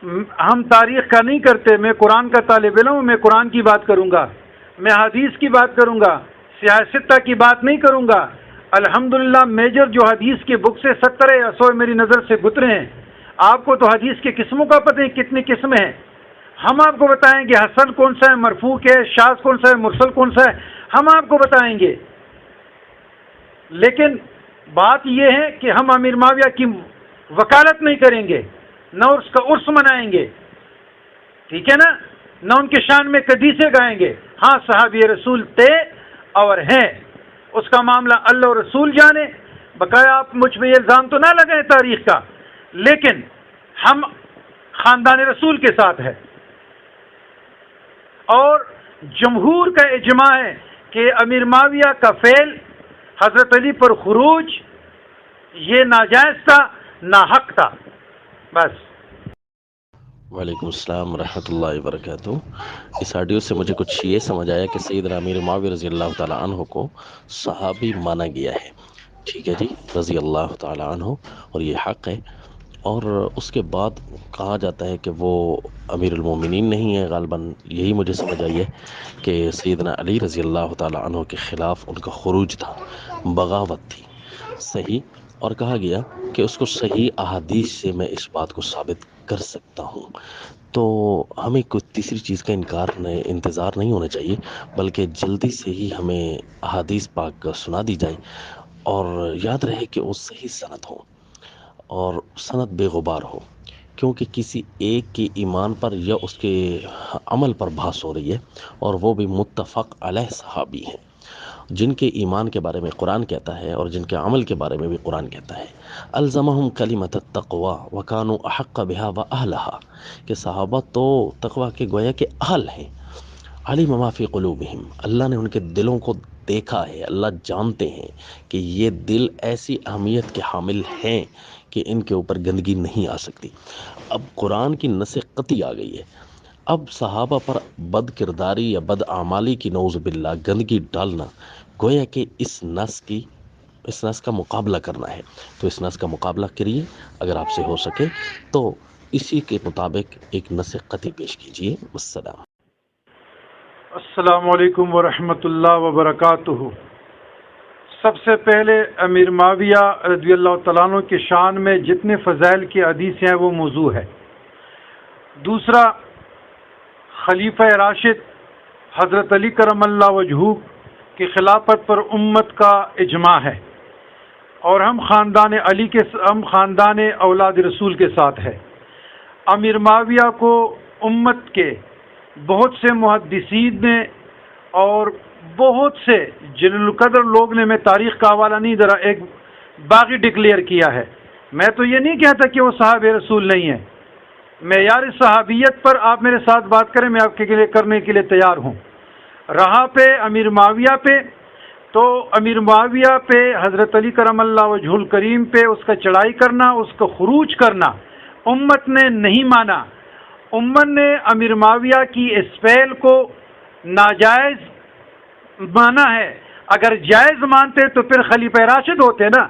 ہم تاریخ کا نہیں کرتے، میں قرآن کا طالب علم ہوں، میں قرآن کی بات کروں گا، میں حدیث کی بات کروں گا، سیاستہ کی بات نہیں کروں گا۔ الحمدللہ میجر جو حدیث کی بک سے 70 یا 100 میری نظر سے گزرے ہیں۔ آپ کو تو حدیث کی قسموں کا پتہ ہے کتنی قسمیں ہیں، ہم آپ کو بتائیں گے حسن کون سا ہے، مرفوع ہے، شاذ کون سا ہے، مرسل کون سا ہے، ہم آپ کو بتائیں گے۔ لیکن بات یہ ہے کہ ہم امیر معاویہ کی وکالت نہیں کریں گے، نہ اس کا عرس منائیں گے، ٹھیک ہے نا، نہ ان کے شان میں قدیسے گائیں گے۔ ہاں صحابی رسول تھے اور ہیں، اس کا معاملہ اللہ اور رسول جانے، بقایا آپ مجھ پہ یہ الزام تو نہ لگائیں تاریخ کا، لیکن ہم خاندان رسول کے ساتھ ہیں، اور جمہور کا اجماع ہے کہ امیر معاویہ کا فعل حضرت علی پر خروج یہ ناجائز تھا، ناحق تھا، بس۔ وعلیکم السلام ورحمۃ اللہ وبرکاتہ۔ اس آڈیو سے مجھے کچھ یہ سمجھ آیا کہ سیدنا امیر معاویہ رضی اللہ تعالیٰ عنہ کو صحابی مانا گیا ہے، ٹھیک ہے جی، رضی اللہ تعالیٰ عنہ، اور یہ حق ہے۔ اور اس کے بعد کہا جاتا ہے کہ وہ امیر المومنین نہیں ہے، غالباً یہی مجھے سمجھ آئی ہے کہ سیدنا علی رضی اللہ تعالیٰ عنہ کے خلاف ان کا خروج تھا، بغاوت تھی، صحیح۔ اور کہا گیا کہ اس کو صحیح احادیث سے میں اس بات کو ثابت کر سکتا ہوں۔ تو ہمیں کوئی تیسری چیز کا انتظار نہیں ہونا چاہیے، بلکہ جلدی سے ہی ہمیں احادیث پاک سنا دی جائے، اور یاد رہے کہ وہ صحیح سند ہو اور سند بے غبار ہو، کیونکہ کسی ایک کے ایمان پر یا اس کے عمل پر بحث ہو رہی ہے، اور وہ بھی متفق علیہ صحابی ہیں، جن کے ایمان کے بارے میں قرآن کہتا ہے اور جن کے عمل کے بارے میں بھی قرآن کہتا ہے، الزمہم کلمۃ التقوی وکانوا احق بها واہلها، کہ صحابہ تو تقوی کے گویا کہ اہل ہیں۔ علم ما فی قلوبہم، اللہ نے ان کے دلوں کو دیکھا ہے، اللہ جانتے ہیں کہ یہ دل ایسی اہمیت کے حامل ہیں کہ ان کے اوپر گندگی نہیں آ سکتی۔ اب قرآن کی نص قطعی آ گئی ہے، اب صحابہ پر بد کرداری یا بد اعمالی کی نعوذ باللہ گندگی ڈالنا، گویا کہ اس نس کا مقابلہ کرنا ہے۔ تو اس نس کا مقابلہ کریے، اگر آپ سے ہو سکے تو اسی کے مطابق ایک نس قطعی پیش کیجیے۔ والسلام۔ السلام علیکم ورحمۃ اللہ وبرکاتہ۔ سب سے پہلے امیر معاویہ رضی اللہ تعالیٰ عنہ کے شان میں جتنے فضائل کی حدیث ہیں وہ موضوع ہے۔ دوسرا، خلیفہ راشد حضرت علی کرم اللہ وجہہ کی خلافت پر امت کا اجماع ہے، اور ہم خاندان اولاد رسول کے ساتھ ہے۔ امیر معاویہ کو امت کے بہت سے محدثین نے اور بہت سے جلیل القدر لوگ نے، میں تاریخ کا حوالہ نہیں دے رہا، ایک باغی ڈکلیئر کیا ہے۔ میں تو یہ نہیں کہتا کہ وہ صحابہ رسول نہیں ہے، معیار صحابیت پر آپ میرے ساتھ بات کریں، میں آپ کے لیے کرنے کے لیے تیار ہوں۔ رہا پہ امیر معاویہ پہ، تو امیر معاویہ پہ حضرت علی کرم اللہ وجہ الکریم پہ اس کا چڑھائی کرنا، اس کا خروج کرنا امت نے نہیں مانا۔ امت نے امیر معاویہ کی اس فعل کو ناجائز مانا ہے۔ اگر جائز مانتے تو پھر خلیفہ راشد ہوتے نا،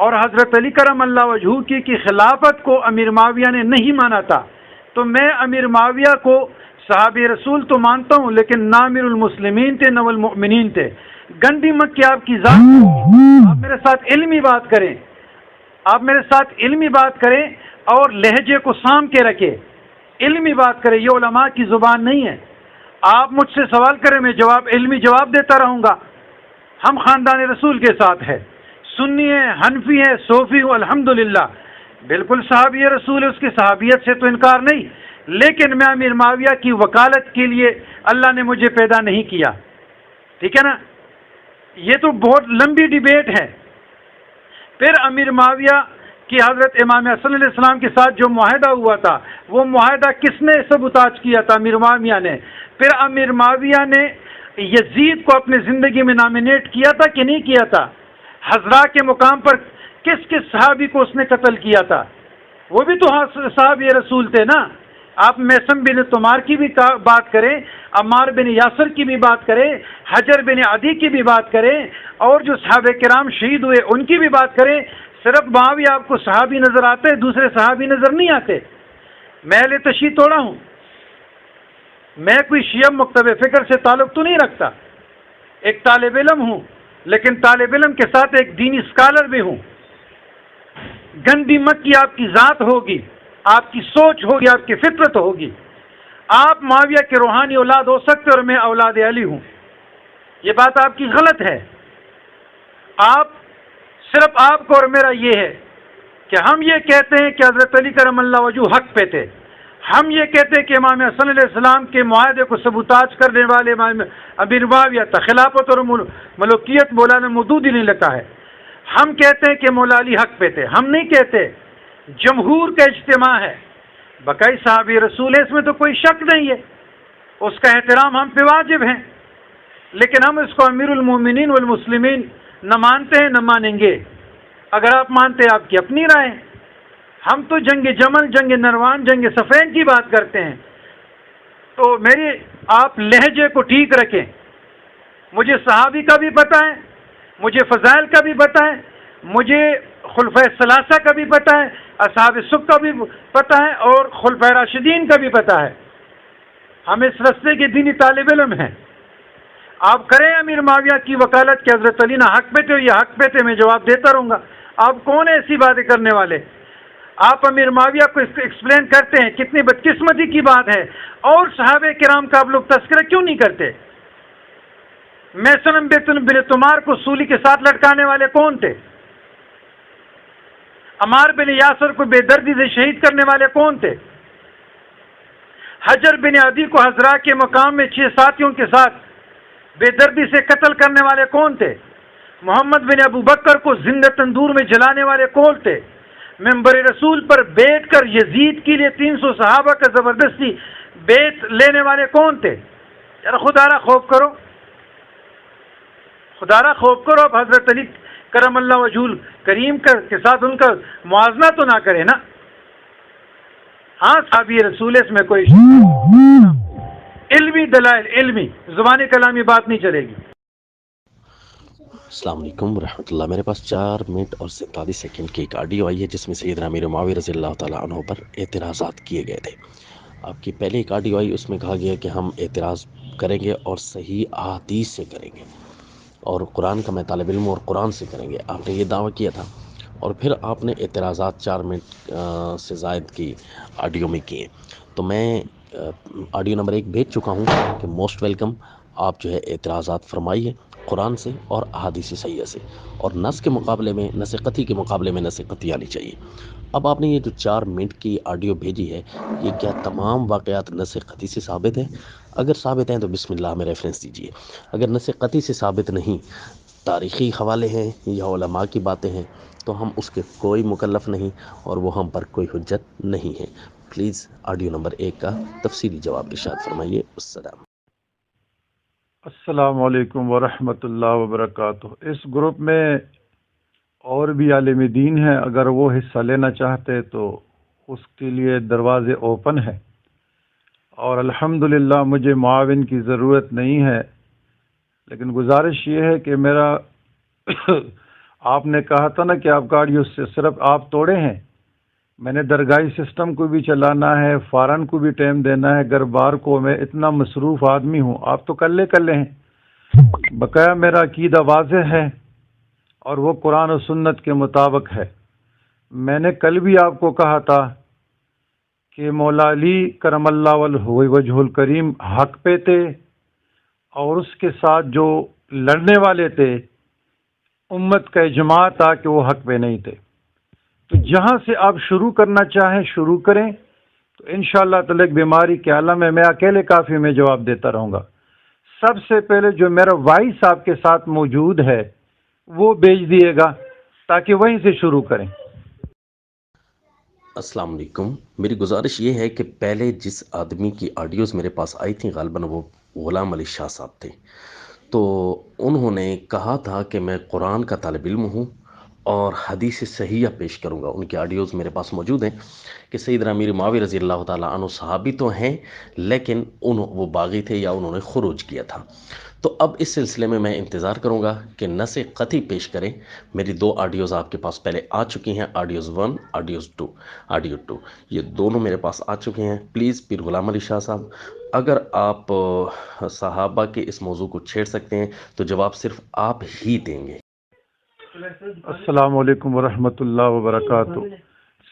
اور حضرت علی کرم اللہ وجہ کی خلافت کو امیر معاویہ نے نہیں مانا تھا۔ تو میں امیر معاویہ کو صحابی رسول تو مانتا ہوں، لیکن نہ امیر المسلمین تھے نہ المؤمنین تھے۔ گندی مکی آپ کی ذات، آپ میرے ساتھ علمی بات کریں، آپ میرے ساتھ علمی بات کریں اور لہجے کو سام کے رکھیں، علمی بات کریں، یہ علماء کی زبان نہیں ہے۔ آپ مجھ سے سوال کریں، میں علمی جواب دیتا رہوں گا۔ ہم خاندان رسول کے ساتھ ہے، سنی ہے، حنفی ہے، صوفی ہوں، الحمدللہ، بالکل صحابی رسول ہے، اس کی صحابیت سے تو انکار نہیں، لیکن میں امیر معاویہ کی وکالت کے لیے اللہ نے مجھے پیدا نہیں کیا، ٹھیک ہے نا۔ یہ تو بہت لمبی ڈیبیٹ ہے۔ پھر امیر معاویہ کہ حضرت امام حسن علیہ السلام کے ساتھ جو معاہدہ ہوا تھا، وہ معاہدہ کس نے سبوتاج کیا تھا؟ امیر معاویہ نے۔ پھر امیر معاویہ نے یزید کو اپنے زندگی میں نامینیٹ کیا تھا کہ نہیں کیا تھا؟ حضرہ کے مقام پر کس کس صحابی کو اس نے قتل کیا تھا؟ وہ بھی تو صحابی رسول تھے نا۔ آپ میسم بن تمار کی بھی بات کریں، عمار بن یاسر کی بھی بات کریں، حجر بن عدی کی بھی بات کریں، اور جو صحابہ کرام شہید ہوئے ان کی بھی بات کریں۔ صرف معاویہ آپ کو صحابی نظر آتے، دوسرے صحابی نظر نہیں آتے۔ میں اہل تشیع توڑا ہوں، میں کوئی شیعہ مکتب فکر سے تعلق تو نہیں رکھتا، ایک طالب علم ہوں، لیکن طالب علم کے ساتھ ایک دینی اسکالر بھی ہوں۔ گندی مکی آپ کی ذات ہوگی، آپ کی سوچ ہوگی، آپ کی فطرت ہوگی۔ آپ معاویہ کے روحانی اولاد ہو سکتے اور میں اولاد علی ہوں، یہ بات آپ کی غلط ہے۔ آپ صرف آپ کو اور میرا یہ ہے کہ ہم یہ کہتے ہیں کہ حضرت علی کرم اللہ وجہ حق پہ تھے، ہم یہ کہتے ہیں کہ امام حسن علیہ السلام کے معاہدے کو سبوتاج کرنے والے امام امیر معاویہ تھا، خلافت اور ملوکیت مولانا مودودی نے لکھا ہے۔ ہم کہتے ہیں کہ مولا علی حق پہ تھے، ہم نہیں کہتے، جمہور کا اجتماع ہے، بقائی صحابی رسول ہے، اس میں تو کوئی شک نہیں ہے، اس کا احترام ہم پہ واجب ہے، لیکن ہم اس کو امیر المومنین والمسلمین نہ مانتے ہیں نہ مانیں گے۔ اگر آپ مانتے ہیں آپ کی اپنی رائے، ہم تو جنگ جمل، جنگ نروان، جنگ صفین کی بات کرتے ہیں۔ تو میری آپ لہجے کو ٹھیک رکھیں، مجھے صحابی کا بھی پتہ ہے، مجھے فضائل کا بھی پتہ ہے، مجھے خلفۂ ثلاثہ کا بھی پتہ ہے، اصحاب الصف کا بھی پتہ ہے، اور خلفۂ راشدین کا بھی پتہ ہے۔ ہم اس رستے کے دینی طالب علم ہیں۔ آپ کریں امیر معاویہ کی وکالت کہ حضرت علی نہ حق پہ تھے، یہ حق پہ تھے، میں جواب دیتا رہوں گا۔ آپ کون ہیں ایسی باتیں کرنے والے؟ آپ امیر معاویہ کو ایکسپلین کرتے ہیں، کتنی بدقسمتی کی بات ہے، اور صحابہ کرام کا آپ لوگ تذکرہ کیوں نہیں کرتے؟ میسن بن تمار کو سولی کے ساتھ لٹکانے والے کون تھے؟ عمار بن یاسر کو بے دردی سے شہید کرنے والے کون تھے؟ حجر بن عدی کو حضرا کے مقام میں 6 ساتھیوں کے ساتھ بے دردی سے قتل کرنے والے کون تھے؟ محمد بن ابو بکر کو زندہ تندور میں جلانے والے کون تھے؟ منبر رسول پر بیٹھ کر یزید کے لیے 300 صحابہ کا زبردستی بیت لینے والے کون تھے؟ یار خدا را خوف کرو، خدا را خوف کرو۔ اب حضرت علی کرم اللہ وجہ کریم کے ساتھ ان کا موازنہ تو نہ کرے نا۔ ہاں صحابی رسول، اس میں کوئی علمی دلائل، علمی زبانی کلامی بات نہیں چلے گی۔ السلام علیکم ورحمۃ اللہ۔ میرے پاس 4 منٹ اور 47 سیکنڈ کی ایک آڈیو آئی ہے جس میں سیدنا امیر معاویہ رضی اللہ تعالیٰ عنہ پر اعتراضات کیے گئے تھے۔ آپ کی پہلے ایک آڈیو آئی، اس میں کہا گیا کہ ہم اعتراض کریں گے اور صحیح احادیث سے کریں گے، اور قرآن کا میں طالب علم اور قرآن سے کریں گے، آپ نے یہ دعویٰ کیا تھا، اور پھر آپ نے اعتراضات 4 منٹ سے زائد کی آڈیو میں کیے۔ تو میں آڈیو نمبر 1 بھیج چکا ہوں کہ موسٹ ویلکم، آپ جو ہے اعتراضات فرمائیے قرآن سے اور احادیث صحیحہ سے، اور نص کے مقابلے میں، نص قطعی کے مقابلے میں نص قطعی آنی چاہیے۔ اب آپ نے یہ جو 4 منٹ کی آڈیو بھیجی ہے، یہ کیا تمام واقعات نص قطعی سے ثابت ہیں؟ اگر ثابت ہیں تو بسم اللہ ہمیں ریفرنس دیجیے، اگر نص قطعی سے ثابت نہیں، تاریخی حوالے ہیں یا علماء کی باتیں ہیں، تو ہم اس کے کوئی مکلف نہیں اور وہ ہم پر کوئی حجت نہیں ہے۔ پلیز آڈیو نمبر 1 کا تفصیلی جواب ارشاد فرمائیے۔ السلام۔ السلام علیکم ورحمۃ اللہ وبرکاتہ۔ اس گروپ میں اور بھی عالم دین ہیں، اگر وہ حصہ لینا چاہتے تو اس کے لیے دروازے اوپن ہیں، اور الحمدللہ مجھے معاون کی ضرورت نہیں ہے، لیکن گزارش یہ ہے کہ میرا آپ نے کہا تھا نا کہ آپ گاڑیوں سے صرف آپ توڑے ہیں، میں نے درگاہی سسٹم کو بھی چلانا ہے، فارن کو بھی ٹائم دینا ہے، گھر بار کو، میں اتنا مصروف آدمی ہوں، آپ تو کلے ہیں۔ بقایا میرا عقیدہ واضح ہے اور وہ قرآن و سنت کے مطابق ہے۔ میں نے کل بھی آپ کو کہا تھا کہ مولا علی کرم اللہ وجہ الکریم حق پہ تھے، اور اس کے ساتھ جو لڑنے والے تھے امت کا اجماع تھا کہ وہ حق پہ نہیں تھے۔ تو جہاں سے آپ شروع کرنا چاہیں شروع کریں، تو انشاءاللہ تعالی ایک بیماری کے عالم میں اکیلے کافی میں جواب دیتا رہوں گا۔ سب سے پہلے جو میرا وائس آپ کے ساتھ موجود ہے وہ بھیج دیے گا تاکہ وہیں سے شروع کریں۔ السلام علیکم۔ میری گزارش یہ ہے کہ پہلے جس آدمی کی آڈیوز میرے پاس آئی تھیں، غالباً وہ غلام علی شاہ صاحب تھے، تو انہوں نے کہا تھا کہ میں قرآن کا طالب علم ہوں اور حدیث صحیحہ پیش کروں گا، ان کے آڈیوز میرے پاس موجود ہیں کہ سیدنا امیر معاویہ رضی اللہ تعالیٰ عنہ صحابی تو ہیں لیکن وہ باغی تھے یا انہوں نے خروج کیا تھا۔ تو اب اس سلسلے میں انتظار کروں گا کہ نص قطعی پیش کریں۔ میری 2 آڈیوز آپ کے پاس پہلے آ چکی ہیں، آڈیوز 1 آڈیو 2 یہ دونوں میرے پاس آ چکے ہیں۔ پلیز پیر غلام علی شاہ صاحب، اگر آپ صحابہ کے اس موضوع کو چھیڑ سکتے ہیں تو جواب صرف آپ ہی دیں گے۔ السلام علیکم ورحمۃ اللہ وبرکاتہ۔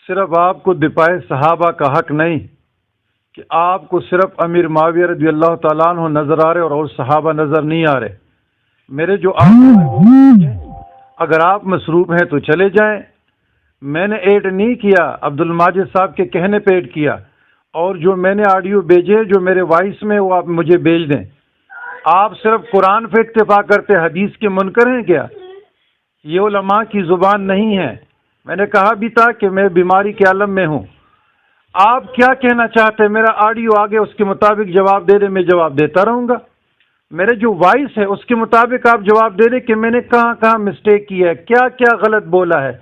صرف آپ کو دفاع صحابہ کا حق نہیں کہ آپ کو صرف امیر معاویہ رضی اللہ تعالیٰ عنہ نظر آ رہے اور صحابہ نظر نہیں آ رہے۔ میرے جو اگر آپ مصروف ہیں تو چلے جائیں، میں نے ایڈ نہیں کیا، عبد الماجد صاحب کے کہنے پہ ایڈ کیا، اور جو میں نے آڈیو بھیجے جو میرے وائس میں وہ آپ مجھے بھیج دیں۔ آپ صرف قرآن پہ اتفاق کرتے، حدیث کے منکر ہیں کیا؟ یہ علماء کی زبان نہیں ہے۔ میں نے کہا بھی تھا کہ میں بیماری کے عالم میں ہوں۔ آپ کیا کہنا چاہتے ہیں؟ میرا آڈیو آگے اس کے مطابق جواب دے دیں، میں جواب دیتا رہوں گا۔ میرے جو وائس ہے اس کے مطابق آپ جواب دے دیں کہ میں نے کہاں کہاں مسٹیک کی ہے، کیا کیا غلط بولا ہے،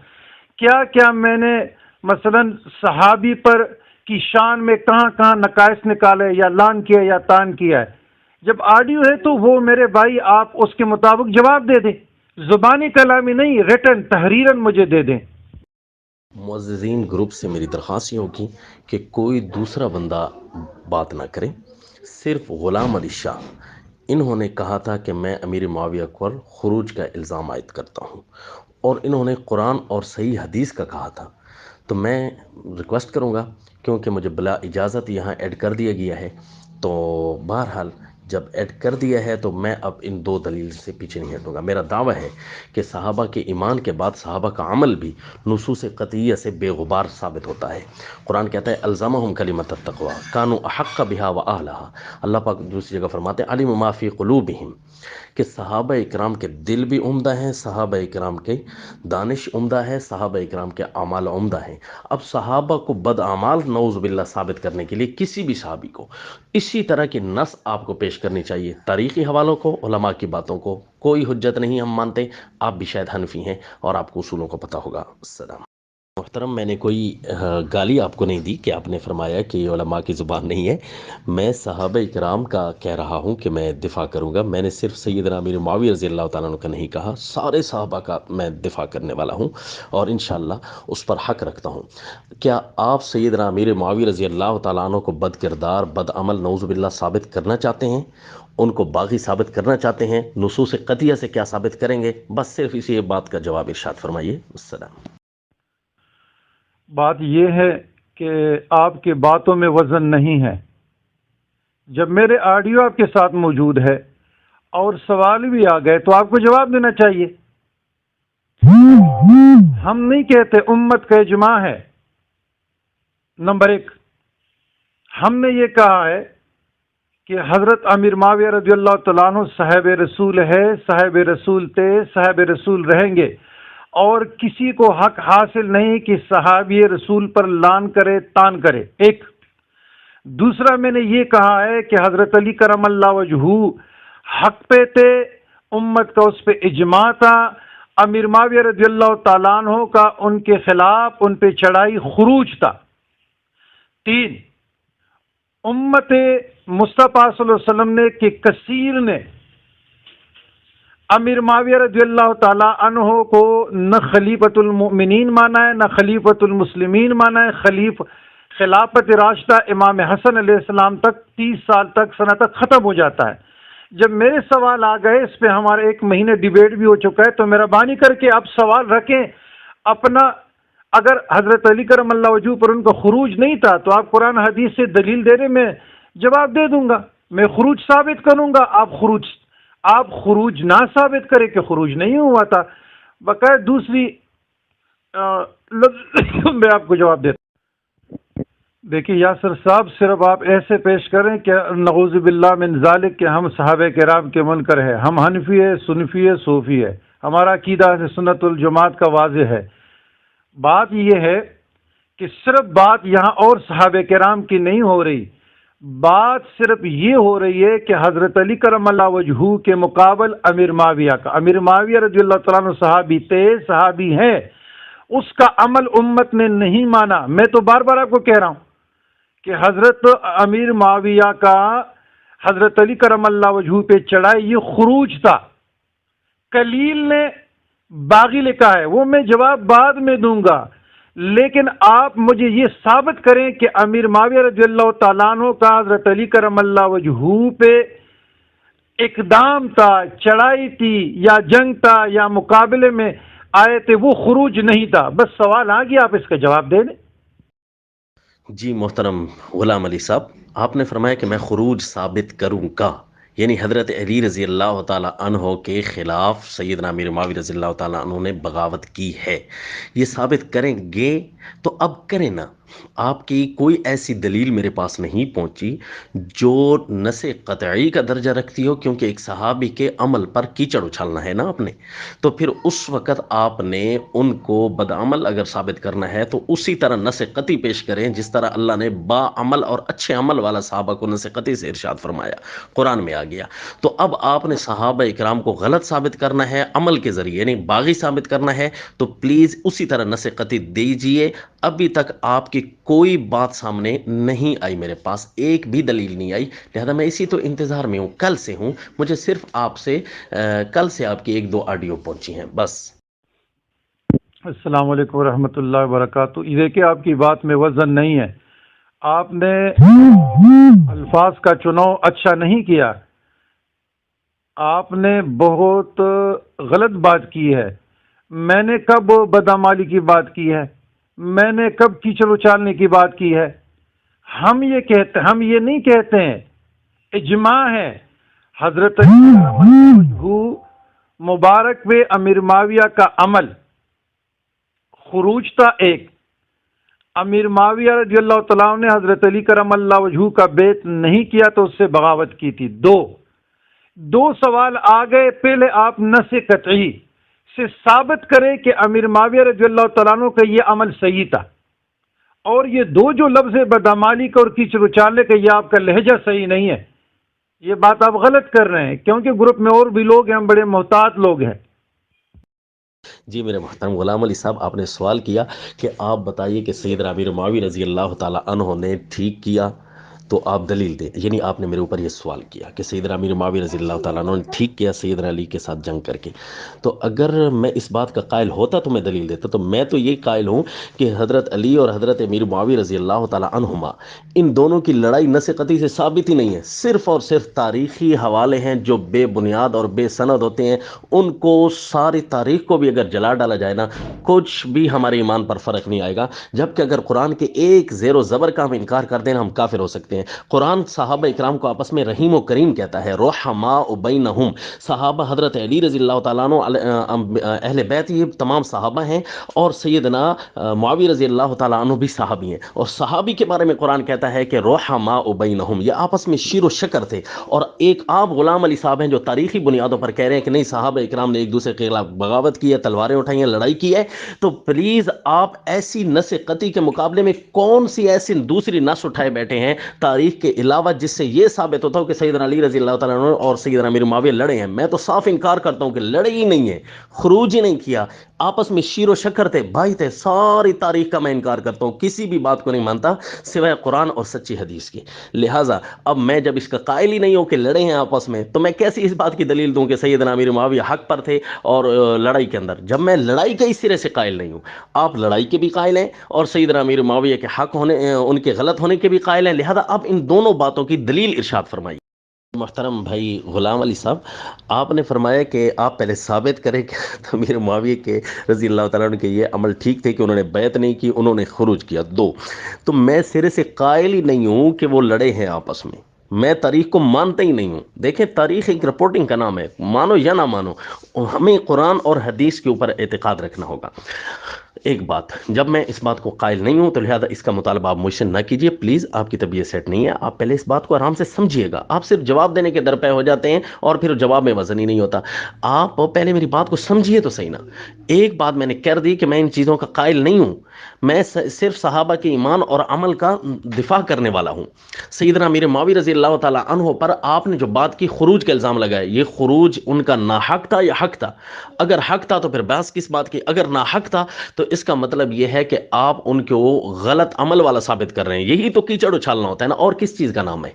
کیا کیا میں نے مثلا صحابی پر کی شان میں کہاں کہاں نقائص نکالے یا لان کیا یا تان کیا ہے۔ جب آڈیو ہے تو وہ میرے بھائی آپ اس کے مطابق جواب دے دیں، زبانی کلامی نہیں، ریٹن تحریراً مجھے دے دیں۔ معززین گروپ سے میری درخواست یہ ہوگی کہ کوئی دوسرا بندہ بات نہ کرے، صرف غلام علی شاہ انہوں نے کہا تھا کہ میں امیر معاویہ پر خروج کا الزام عائد کرتا ہوں، اور انہوں نے قرآن اور صحیح حدیث کا کہا تھا۔ تو میں ریکویسٹ کروں گا، کیونکہ مجھے بلا اجازت یہاں ایڈ کر دیا گیا ہے، تو بہرحال جب ایڈ کر دیا ہے تو میں اب ان 2 دلیل سے پیچھے نہیں ہٹوں گا۔ میرا دعویٰ ہے کہ صحابہ کے ایمان کے بعد صحابہ کا عمل بھی نصوص قطعیہ سے بے غبار ثابت ہوتا ہے۔ قرآن کہتا ہے الزمہم کلمۃ التقوی کانوا احق بہا واہلہا۔ اللہ پاک دوسری جگہ فرماتے ہیں علم ما فی قلوبہم، کہ صحابہ اکرام کے دل بھی عمدہ ہیں، صحابہ اکرام کے دانش عمدہ ہے، صحابہ اکرام کے اعمال عمدہ ہیں۔ اب صحابہ کو بد اعمال نعوذ باللہ ثابت کرنے کے لیے کسی بھی صحابی کو اسی طرح کی نص آپ کو پیش کرنی چاہیے، تاریخی حوالوں کو، علماء کی باتوں کو کوئی حجت نہیں ہم مانتے۔ آپ بھی شاید حنفی ہیں اور آپ کو اصولوں کو پتہ ہوگا۔ السلام محترم، میں نے کوئی گالی آپ کو نہیں دی کہ آپ نے فرمایا کہ یہ علماء کی زبان نہیں ہے۔ میں صحابہ اکرام کا کہہ رہا ہوں کہ میں دفاع کروں گا۔ میں نے صرف سیدنا امیر معاویہ رضی اللہ تعالیٰ عنہ کا نہیں کہا، سارے صحابہ کا میں دفاع کرنے والا ہوں اور انشاءاللہ اس پر حق رکھتا ہوں۔ کیا آپ سیدنا امیر معاویہ رضی اللہ تعالیٰ عنہ کو بد کردار، بد عمل نعوذ باللہ ثابت کرنا چاہتے ہیں؟ ان کو باغی ثابت کرنا چاہتے ہیں؟ نصوص قطعیہ سے کیا ثابت کریں گے؟ بس صرف اسی بات کا جواب ارشاد فرمائیے۔ السلام۔ بات یہ ہے کہ آپ کے باتوں میں وزن نہیں ہے۔ جب میرے آڈیو آپ کے ساتھ موجود ہے اور سوال بھی آ گئے تو آپ کو جواب دینا چاہیے۔ ہم نہیں کہتے امت کا اجماع ہے۔ نمبر 1، ہم نے یہ کہا ہے کہ حضرت امیر معاویہ رضی اللہ تعالیٰ عنہ صاحب رسول ہے، صاحب رسول تھے، صاحب رسول رہیں گے، اور کسی کو حق حاصل نہیں کہ صحابی رسول پر لان کرے، تان کرے۔ ایک دوسرا، میں نے یہ کہا ہے کہ حضرت علی کرم اللہ وجہہ حق پہ تھے، امت کا اس پہ اجماع تھا، امیر معاویہ رضی اللہ تعالیٰ عنہ کا ان کے خلاف ان پہ چڑھائی خروج تھا۔ 3، امت مصطفیٰ صلی اللہ علیہ وسلم نے کہ کثیر نے امیر معاویہ رضی اللہ تعالیٰ عنہ کو نہ خلیفۃ المؤمنین مانا ہے، نہ خلیفۃ المسلمین مانا ہے۔ خلافت راشدہ امام حسن علیہ السلام تک 30 سال تک سنہ تک ختم ہو جاتا ہے۔ جب میرے سوال آ گئے، اس پہ ہمارا 1 مہینے ڈیبیٹ بھی ہو چکا ہے، تو مہربانی کر کے آپ سوال رکھیں اپنا۔ اگر حضرت علی کرم اللہ وجہ پر ان کا خروج نہیں تھا تو آپ قرآن حدیث سے دلیل دے رہے، میں جواب دے دوں گا، میں خروج ثابت کروں گا۔ آپ خروج نہ ثابت کرے کہ خروج نہیں ہوا تھا، بقاعدہ دوسری میں آپ کو جواب دیتا ہوں۔ دیکھیے یاسر صاحب، صرف آپ ایسے پیش کریں کہ نعوذ باللہ من ذالک کہ ہم صحابہ کرام کے منکر ہیں۔ ہم حنفی ہے، سنفی ہے، صوفی ہے، ہمارا عقیدہ ہے سنت الجماعت کا واضح ہے۔ بات یہ ہے کہ صرف بات یہاں اور صحابہ کرام کی نہیں ہو رہی، بات صرف یہ ہو رہی ہے کہ حضرت علی کرم اللہ وجہہ کے مقابل امیر معاویہ کا، امیر معاویہ رضی اللہ تعالیٰ عنہ صحابی تیز صحابی ہے، اس کا عمل امت نے نہیں مانا۔ میں تو بار بار آپ کو کہہ رہا ہوں کہ حضرت امیر معاویہ کا حضرت علی کرم اللہ وجہہ پہ چڑھائی یہ خروج تھا۔ کلیل نے باغی لکھا ہے، وہ میں جواب بعد میں دوں گا، لیکن آپ مجھے یہ ثابت کریں کہ امیر معاویہ رضی اللہ تعالیٰ عنہ کا حضرت علی کرم اللہ وجہہ پہ اقدام تھا، چڑھائی تھی، یا جنگ تھا، یا مقابلے میں آئے تھے، وہ خروج نہیں تھا۔ بس سوال آ گیا، آپ اس کا جواب دے دیں۔ جی محترم غلام علی صاحب، آپ نے فرمایا کہ میں خروج ثابت کروں گا، یعنی حضرت علی رضی اللہ تعالیٰ عنہ کے خلاف سیدنا امیر معاویہ رضی اللہ تعالیٰ عنہ نے بغاوت کی ہے، یہ ثابت کریں گے تو اب کریں نا۔ آپ کی کوئی ایسی دلیل میرے پاس نہیں پہنچی جو نص قطعی کا درجہ رکھتی ہو، کیونکہ ایک صحابی کے عمل پر کیچڑ اچھالنا ہے نا آپ نے، تو پھر اس وقت آپ نے ان کو بدعمل اگر ثابت کرنا ہے تو اسی طرح نص قطعی پیش کریں جس طرح اللہ نے با عمل اور اچھے عمل والا صحابہ کو نص قطعی سے ارشاد فرمایا، قرآن میں آ گیا۔ تو اب آپ نے صحابہ اکرام کو غلط ثابت کرنا ہے عمل کے ذریعے، یعنی باغی ثابت کرنا ہے، تو پلیز اسی طرح نص قطعی دیجئے۔ ابھی تک آپ کی کوئی بات سامنے نہیں آئی، میرے پاس ایک بھی دلیل نہیں آئی، لہذا میں اسی تو انتظار میں ہوں، کل سے ہوں، مجھے صرف آپ سے کل سے آپ کی ایک دو آڈیو پہنچی ہیں بس۔ السلام علیکم ورحمۃ اللہ وبرکاتہ۔ یہ دیکھیں آپ کی بات میں وزن نہیں ہے، آپ نے الفاظ کا چناؤ اچھا نہیں کیا، آپ نے بہت غلط بات کی ہے۔ میں نے کب بدعمالی کی بات کی ہے؟ میں نے کب کیچڑ اچالنے کی بات کی ہے؟ ہم یہ نہیں کہتے ہیں، اجماع ہے۔ حضرت علی کرم اللہ وجہہ مبارک پہ امیر معاویہ کا عمل خروج تھا ایک، امیر معاویہ رضی اللہ تعالیٰ عنہ نے حضرت علی کرم اللہ وجہہ کا بیعت نہیں کیا تو اس سے بغاوت کی تھی۔ دو سوال آ گئے، پہلے آپ نص قطعی سے ثابت کریں کہ امیر معاویہ رضی اللہ تعالیٰ عنہ کا یہ عمل صحیح تھا، اور یہ دو جو لفظ بدعمالی کا اور کیچڑ اچالنے کا، یہ آپ کا لہجہ صحیح نہیں ہے، یہ بات آپ غلط کر رہے ہیں، کیونکہ گروپ میں اور بھی لوگ ہیں، ہم بڑے محتاط لوگ ہیں۔ جی میرے محترم غلام علی صاحب، آپ نے سوال کیا کہ آپ بتائیے کہ سیدنا امیر معاویہ رضی اللہ تعالیٰ عنہ نے ٹھیک کیا تو آپ دلیل دیں، یعنی آپ نے میرے اوپر یہ سوال کیا کہ سیدنا امیر معاویہ رضی اللہ تعالیٰ عنہ نے ٹھیک کیا سیدنا علی کے ساتھ جنگ کر کے، تو اگر میں اس بات کا قائل ہوتا تو میں دلیل دیتا، تو میں تو یہ قائل ہوں کہ حضرت علی اور حضرت امیر معاویہ رضی اللہ تعالیٰ عنہما، ان دونوں کی لڑائی نص قطعی سے ثابت ہی نہیں ہے، صرف اور صرف تاریخی حوالے ہیں جو بے بنیاد اور بے سند ہوتے ہیں، ان کو ساری تاریخ کو بھی اگر جلا ڈالا جائے نا، کچھ بھی ہمارے ایمان پر فرق نہیں آئے گا، جبکہ اگر قرآن کے ایک زیر و زبر کا ہم انکار کر دیں نا، ہم کافر ہو سکتے ہیں۔ قرآن صحابہ اکرام کو آپس میں رحیم و کریم کہتا ہے، رحماء بینہم، صحابہ حضرت علی رضی اللہ تعالیٰ عنہ، اہل بیت یہ تمام صحابہ ہیں، اور سیدنا معاویہ رضی اللہ تعالیٰ عنہ بھی صحابی ہیں، اور صحابی کے بارے میں قرآن کہتا ہے کہ رحماء بینہم، یہ آپس میں شیر و شکر تھے۔ اور ایک آپ غلام علی صاحب ہیں جو تاریخی بنیادوں پر کہہ رہے ہیں کہ نہیں صحابہ اکرام نے ایک دوسرے کے خلاف بغاوت کی ہے، تلواریں اٹھائی ہیں، لڑائی کی ہے، تو پلیز آپ ایسی نص قطعی کے مقابلے میں کون سی ایسی دوسری نص اٹھائے بیٹھے ہیں تاریخ کے علاوہ جس سے یہ ثابت ہوتا ہو کہ سیدنا علی رضی اللہ تعالیٰ عنہ اور سیدنا امیر معاویہ لڑے ہیں؟ میں تو صاف انکار کرتا ہوں کہ لڑے ہی نہیں ہے، خروج ہی نہیں کیا، آپس میں شیر و شکر تھے، بھائی تھے، ساری تاریخ کا میں انکار کرتا ہوں، کسی بھی بات کو نہیں مانتا سوائے قرآن اور سچی حدیث کی۔ لہٰذا اب میں جب اس کا قائل ہی نہیں ہوں کہ لڑے ہیں آپس میں، تو میں کیسی اس بات کی دلیل دوں کہ سیدنا امیر معاویہ حق پر تھے اور لڑائی کے اندر، جب میں لڑائی کا اس سرے سے قائل نہیں ہوں۔ آپ لڑائی کے بھی قائل ہیں اور سیدنا امیر معاویہ کے حق ہونے، ان کے غلط ہونے کے بھی قائل ہیں، لہذا اب ان دونوں باتوں کی دلیل ارشاد فرمائیے۔ محترم بھائی غلام علی صاحب، آپ نے فرمایا کہ آپ پہلے ثابت کریں کہ امیر معاویہ کے رضی اللہ تعالیٰ عنہ کے یہ عمل ٹھیک تھے کہ انہوں نے بیعت نہیں کی، انہوں نے خروج کیا۔ تو میں سرے سے قائل ہی نہیں ہوں کہ وہ لڑے ہیں آپس میں، میں تاریخ کو مانتا ہی نہیں ہوں۔ دیکھیں تاریخ ایک رپورٹنگ کا نام ہے، مانو یا نہ مانو، ہمیں قرآن اور حدیث کے اوپر اعتقاد رکھنا ہوگا۔ ایک بات، جب میں اس بات کو قائل نہیں ہوں تو لہذا اس کا مطالبہ آپ مجھ سے نہ کیجیے پلیز، آپ کی طبیعت سیٹ نہیں ہے، آپ پہلے اس بات کو آرام سے سمجھیے گا، آپ صرف جواب دینے کے درپے ہو جاتے ہیں اور پھر جواب میں وزن ہی نہیں ہوتا، آپ پہلے میری بات کو سمجھیے تو صحیح نا۔ ایک بات میں نے کر دی کہ میں ان چیزوں کا قائل نہیں ہوں، میں صرف صحابہ کے ایمان اور عمل کا دفاع کرنے والا ہوں۔ سیدنا امیر معاویہ رضی اللہ تعالی عنہ پر آپ نے جو بات کی، خروج کا الزام لگایا، یہ خروج ان کا ناحق تھا یا حق تھا؟ اگر حق تھا تو پھر بحث کس بات کی، اگر ناحق تھا تو اس کا مطلب یہ ہے کہ آپ ان کو غلط عمل والا ثابت کر رہے ہیں، یہی تو کیچڑ اچھالنا ہوتا ہے نا، اور کس چیز کا نام ہے؟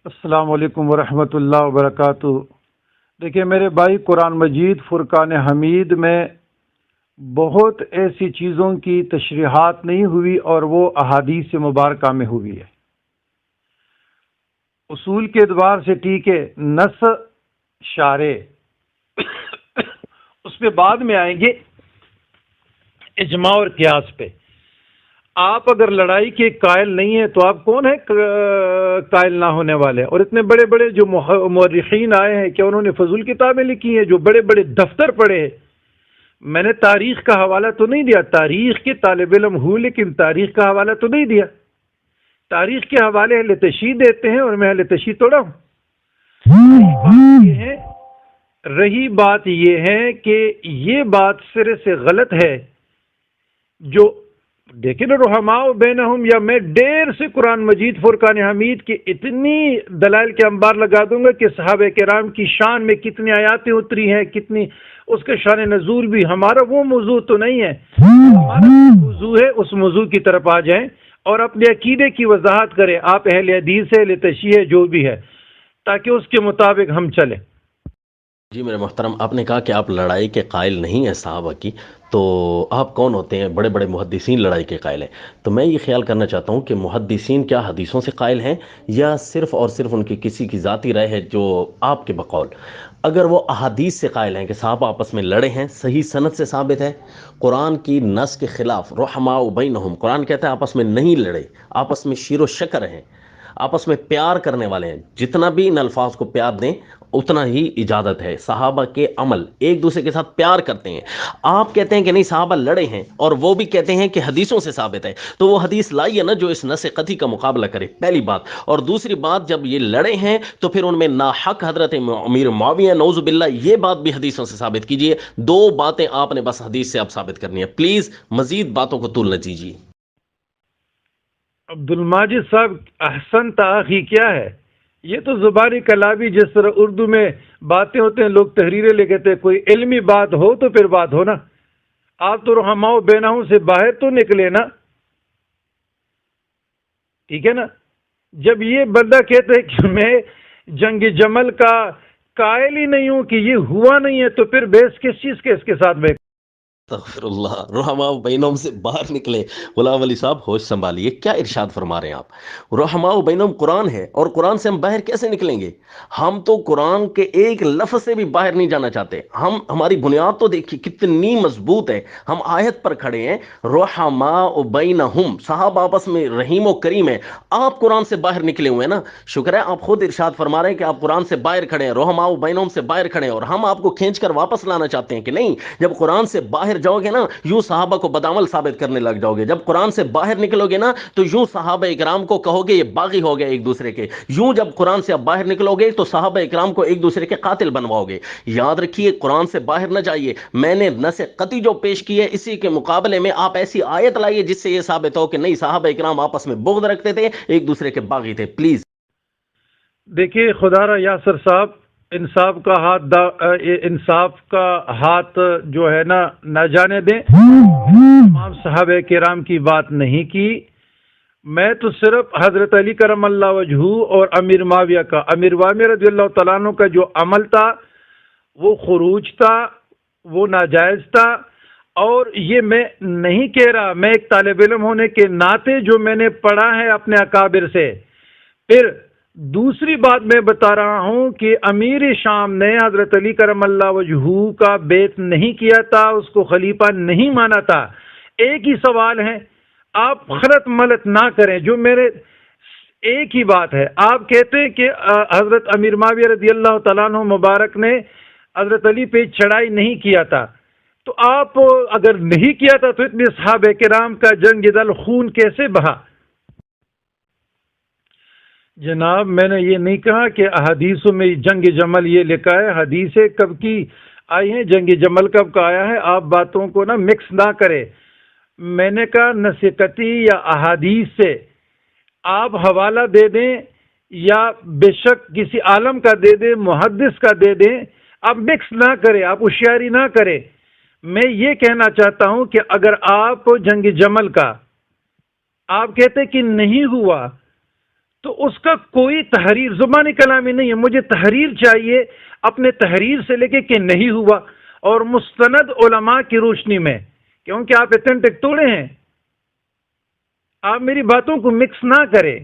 السلام علیکم ورحمۃ اللہ وبرکاتہ۔ دیکھیں میرے بھائی، قرآن مجید فرقان حمید میں بہت ایسی چیزوں کی تشریحات نہیں ہوئی اور وہ احادیث مبارکہ میں ہوئی ہے۔ اصول کے اعتبار سے ٹھیک ہے، نص شارع اس پہ بعد میں آئیں گے، اجماع اور قیاس پہ۔ آپ اگر لڑائی کے قائل نہیں ہیں تو آپ کون ہے قائل نہ ہونے والے؟ اور اتنے بڑے بڑے جو مورخین آئے ہیں، کیا انہوں نے فضول کتابیں لکھی ہیں؟ جو بڑے بڑے دفتر پڑھے ہیں۔ میں نے تاریخ کا حوالہ تو نہیں دیا، تاریخ کے طالب علم ہوں لیکن تاریخ کا حوالہ تو نہیں دیا۔ تاریخ کے حوالے اہل تشیع دیتے ہیں اور میں اہل تشیع توڑا ہوں۔ رہی بات یہ ہے کہ یہ بات سرے سے غلط ہے۔ جو دیکھیں نا، رحماء بینہم، یا میں دیر سے قرآن مجید فرقان حمید کی اتنی دلائل کے انبار لگا دوں گا کہ صحابہ کرام کی شان میں کتنی آیاتیں اتری ہیں، کتنی اس کے شان نزول بھی۔ ہمارا وہ موضوع تو نہیں ہے، ہمارا موضوع ہے، اس موضوع کی طرف آ جائیں اور اپنے عقیدے کی وضاحت کریں۔ آپ اہل حدیث ہے، اہل تشیع ہے، جو بھی ہے، تاکہ اس کے مطابق ہم چلیں۔ جی میرے محترم، آپ نے کہا کہ آپ لڑائی کے قائل نہیں ہیں صحابہ کی، تو آپ کون ہوتے ہیں؟ بڑے بڑے محدثین لڑائی کے قائل ہیں، تو میں یہ خیال کرنا چاہتا ہوں کہ محدثین کیا حدیثوں سے قائل ہیں یا صرف اور صرف ان کی کسی کی ذاتی رائے ہے جو آپ کے بقول؟ اگر وہ احادیث سے قائل ہیں کہ صحابہ آپس میں لڑے ہیں، صحیح سند سے ثابت ہے، قرآن کی نص کے خلاف، رحماء بینہم، قرآن کہتا ہے آپس میں نہیں لڑے، آپس میں شیر و شکر ہیں، آپس میں پیار کرنے والے ہیں، جتنا بھی ان الفاظ کو پیار دیں اتنا ہی اجازت ہے۔ صحابہ کے عمل ایک دوسرے کے ساتھ پیار کرتے ہیں، آپ کہتے ہیں کہ نہیں صحابہ لڑے ہیں اور وہ بھی کہتے ہیں کہ حدیثوں سے ثابت ہے، تو وہ حدیث لائیے نا جو اس نص قطعی کا مقابلہ کرے، پہلی بات۔ اور دوسری بات، جب یہ لڑے ہیں تو پھر ان میں ناحق حضرت امیر معاویہ نعوذ باللہ، یہ بات بھی حدیثوں سے ثابت کیجئے۔ دو باتیں آپ نے بس حدیث سے آپ ثابت کرنی ہے، پلیز مزید باتوں کو طول نہ دیجیے۔ عبد الماجد صاحب، احسن تاخی کیا ہے؟ یہ تو زبانی کلابی، جس طرح اردو میں باتیں ہوتے ہیں، لوگ تحریریں لے کہتے ہیں، کوئی علمی بات ہو تو پھر بات ہو نا۔ آپ تو رحماء بینہم سے باہر تو نکلے نا، ٹھیک ہے نا؟ جب یہ بندہ کہتے ہیں کہ میں جنگ جمل کا قائل ہی نہیں ہوں کہ یہ ہوا نہیں ہے، تو پھر بحث کس چیز کے اس کے ساتھ میں؟ استغفر اللہ، رحماء بینہم سے باہر نکلے۔ غلام علی صاحب ہوش سنبھالیے، کیا ارشاد فرما رہے ہیں آپ؟ رحماء بینہم قرآن ہے، اور قرآن سے ہم باہر کیسے نکلیں گے؟ ہم تو قرآن کے ایک لفظ سے بھی باہر نہیں جانا چاہتے، ہماری بنیاد تو دیکھیے کتنی مضبوط ہے، ہم آیت پر کھڑے ہیں، رحماء بینہم، صحابہ آپس میں رحیم و کریم ہے۔ آپ قرآن سے باہر نکلے ہوئے ہیں نا، شکر ہے آپ خود ارشاد فرما رہے ہیں کہ آپ قرآن سے باہر کھڑے ہیں، رحماء بینہم سے باہر کھڑے ہیں، اور ہم آپ کو کھینچ کر واپس لانا چاہتے ہیں کہ نہیں، جب قرآن سے باہر جاؤ گے نا یوں صحابہ کو بدعمل ثابت کرنے لگ جاؤ گے، جب قرآن سے باہر نکلو گے نا تو یوں صحابہ اکرام کو کہو گے یہ باغی ہو گئے ایک دوسرے کے، یوں جب قرآن سے اب باہر نکلو گے تو صحابہ اکرام کو ایک دوسرے کے قاتل بنواؤ گے۔ یاد رکھیے، قرآن سے باہر نہ جائیے۔ میں نے نص قطعی جو پیش کی ہے، اسی کے مقابلے میں آپ ایسی آیت لائیے جس سے یہ ثابت ہو کہ نہیں صحابہ اکرام آپس میں بغض رکھتے تھے، ایک دوسرے کے باغی تھے، پلیز۔ دیکھیے خدا را یاسر صاحب، انصاف کا ہاتھ جو ہے نا نہ جانے دیں۔ تمام صحابہ کرام کی بات نہیں کی، میں تو صرف حضرت علی کرم اللہ وجہہ اور امیر معاویہ کا، امیر معاویہ رضی اللہ تعالیٰ عنہ کا جو عمل تھا وہ خروج تھا، وہ ناجائز تھا۔ اور یہ میں نہیں کہہ رہا، میں ایک طالب علم ہونے کے ناطے جو میں نے پڑھا ہے اپنے اکابر سے۔ پھر دوسری بات میں بتا رہا ہوں کہ امیر شام نے حضرت علی کرم اللہ وجہہ کا بیعت نہیں کیا تھا، اس کو خلیفہ نہیں مانا تھا۔ ایک ہی سوال ہے، آپ خلط ملط نہ کریں، جو میرے ایک ہی بات ہے۔ آپ کہتے ہیں کہ حضرت امیر معاویہ رضی اللہ تعالیٰ عنہ مبارک نے حضرت علی پہ چڑھائی نہیں کیا تھا، تو آپ اگر نہیں کیا تھا تو اتنے صحابہ کرام کا جنگ دل خون کیسے بہا؟ جناب میں نے یہ نہیں کہا کہ احادیثوں میں جنگ جمل یہ لکھا ہے، حدیثیں کب کی آئی ہیں، جنگ جمل کب کا آیا ہے، آپ باتوں کو نا مکس نہ کرے۔ میں نے کہا نصیحتی یا احادیث سے آپ حوالہ دے دیں یا بے شک کسی عالم کا دے دیں، محدث کا دے دیں، آپ مکس نہ کریں، آپ ہوشیاری نہ کریں۔ میں یہ کہنا چاہتا ہوں کہ اگر آپ جنگ جمل کا آپ کہتے کہ نہیں ہوا تو اس کا کوئی تحریر زبانی کلامی نہیں ہے، مجھے تحریر چاہیے اپنے تحریر سے لے کے کہ نہیں ہوا، اور مستند علماء کی روشنی میں، کیونکہ آپ اتنے ٹکٹوڑے ہیں، آپ میری باتوں کو مکس نہ کریں۔